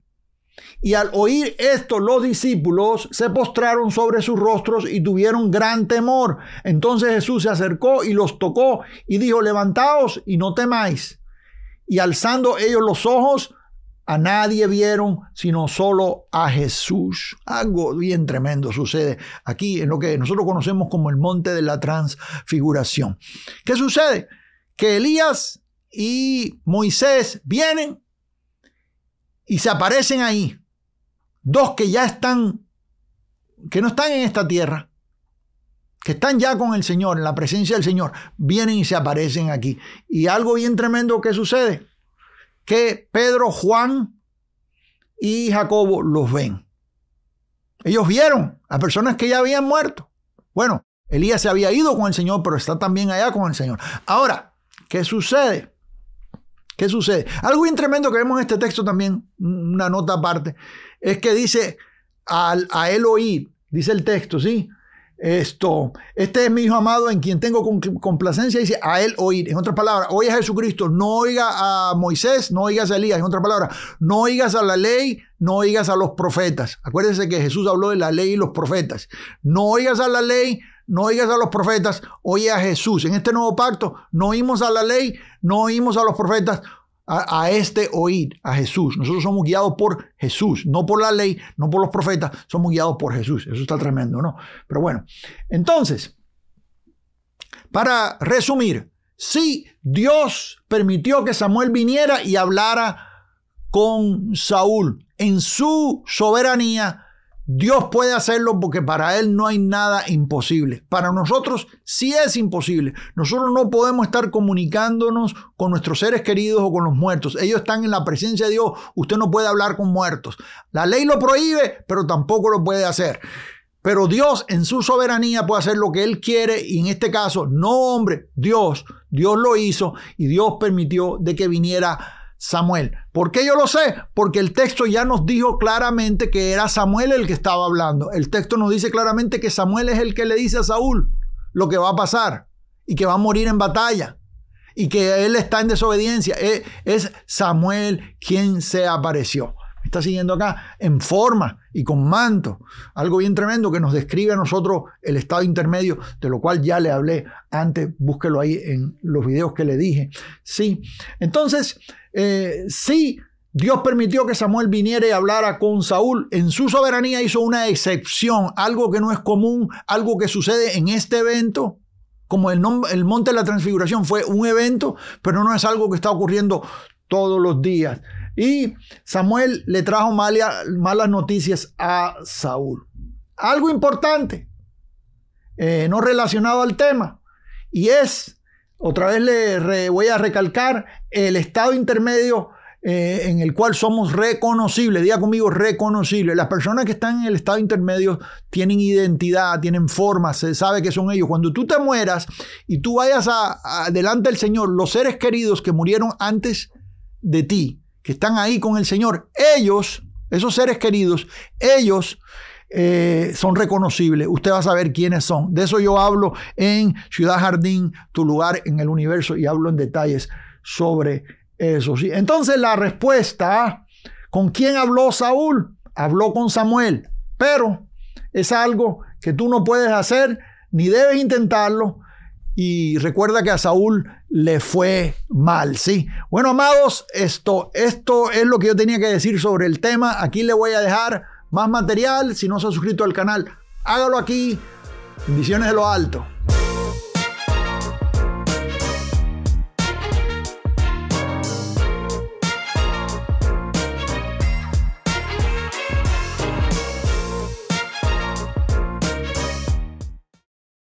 Y al oír esto, los discípulos se postraron sobre sus rostros y tuvieron gran temor. Entonces Jesús se acercó y los tocó y dijo, levantaos y no temáis. Y alzando ellos los ojos, a nadie vieron, sino solo a Jesús. Algo bien tremendo sucede aquí en lo que nosotros conocemos como el monte de la transfiguración. ¿Qué sucede? Que Elías y Moisés vienen y se aparecen ahí. 2 que ya están, que no están en esta tierra, que están ya con el Señor, en la presencia del Señor, vienen y se aparecen aquí. Y algo bien tremendo que sucede, que Pedro, Juan y Jacobo los ven. Ellos vieron a personas que ya habían muerto. Bueno, Elías se había ido con el Señor, pero está también allá con el Señor. Ahora, ¿qué sucede? ¿Qué sucede? Algo bien tremendo que vemos en este texto también, una nota aparte, es que dice a él oír, dice el texto, ¿sí? Este es mi Hijo amado en quien tengo complacencia, dice a él oír. En otras palabras, oiga a Jesucristo, no oiga a Moisés, no oigas a Elías. En otras palabras, no oigas a la ley, no oigas a los profetas. Acuérdense que Jesús habló de la ley y los profetas. No oigas a la ley, no oigas a los profetas, oye a Jesús. En este nuevo pacto no oímos a la ley, no oímos a los profetas, a este oír, a Jesús. Nosotros somos guiados por Jesús, no por la ley, no por los profetas, somos guiados por Jesús. Eso está tremendo, ¿no? Pero bueno, entonces, para resumir, sí, Dios permitió que Samuel viniera y hablara con Saúl. En su soberanía, Dios puede hacerlo porque para Él no hay nada imposible. Para nosotros sí es imposible. Nosotros no podemos estar comunicándonos con nuestros seres queridos o con los muertos. Ellos están en la presencia de Dios. Usted no puede hablar con muertos. La ley lo prohíbe, pero tampoco lo puede hacer. Pero Dios en su soberanía puede hacer lo que Él quiere y en este caso, no hombre, Dios lo hizo y Dios permitió de que viniera Samuel. ¿Por qué yo lo sé? Porque el texto ya nos dijo claramente que era Samuel el que estaba hablando. El texto nos dice claramente que Samuel es el que le dice a Saúl lo que va a pasar y que va a morir en batalla y que él está en desobediencia. Es Samuel quien se apareció. Me está siguiendo acá en forma y con manto. Algo bien tremendo que nos describe a nosotros el estado intermedio, de lo cual ya le hablé antes. Búsquelo ahí en los videos que le dije. Sí, entonces, sí, Dios permitió que Samuel viniera y hablara con Saúl. En su soberanía hizo una excepción, algo que no es común, algo que sucede en este evento. Como el Monte de la Transfiguración fue un evento, pero no es algo que está ocurriendo todos los días. Y Samuel le trajo malas noticias a Saúl. Algo importante, no relacionado al tema, y es, otra vez voy a recalcar, el estado intermedio en el cual somos reconocibles. Diga conmigo, reconocibles. Las personas que están en el estado intermedio tienen identidad, tienen forma, se sabe que son ellos. Cuando tú te mueras y tú vayas delante del Señor, los seres queridos que murieron antes de ti, que están ahí con el Señor, ellos, esos seres queridos, ellos son reconocibles. Usted va a saber quiénes son. De eso yo hablo en Ciudad Jardín, tu lugar en el universo, y hablo en detalles sobre eso. ¿Sí? Entonces la respuesta, ¿con quién habló Saúl? Habló con Samuel, pero es algo que tú no puedes hacer ni debes intentarlo. Y recuerda que a Saúl le fue mal, ¿sí? Bueno, amados, esto es lo que yo tenía que decir sobre el tema. Aquí le voy a dejar más material. Si no se ha suscrito al canal, hágalo aquí. Bendiciones de lo alto.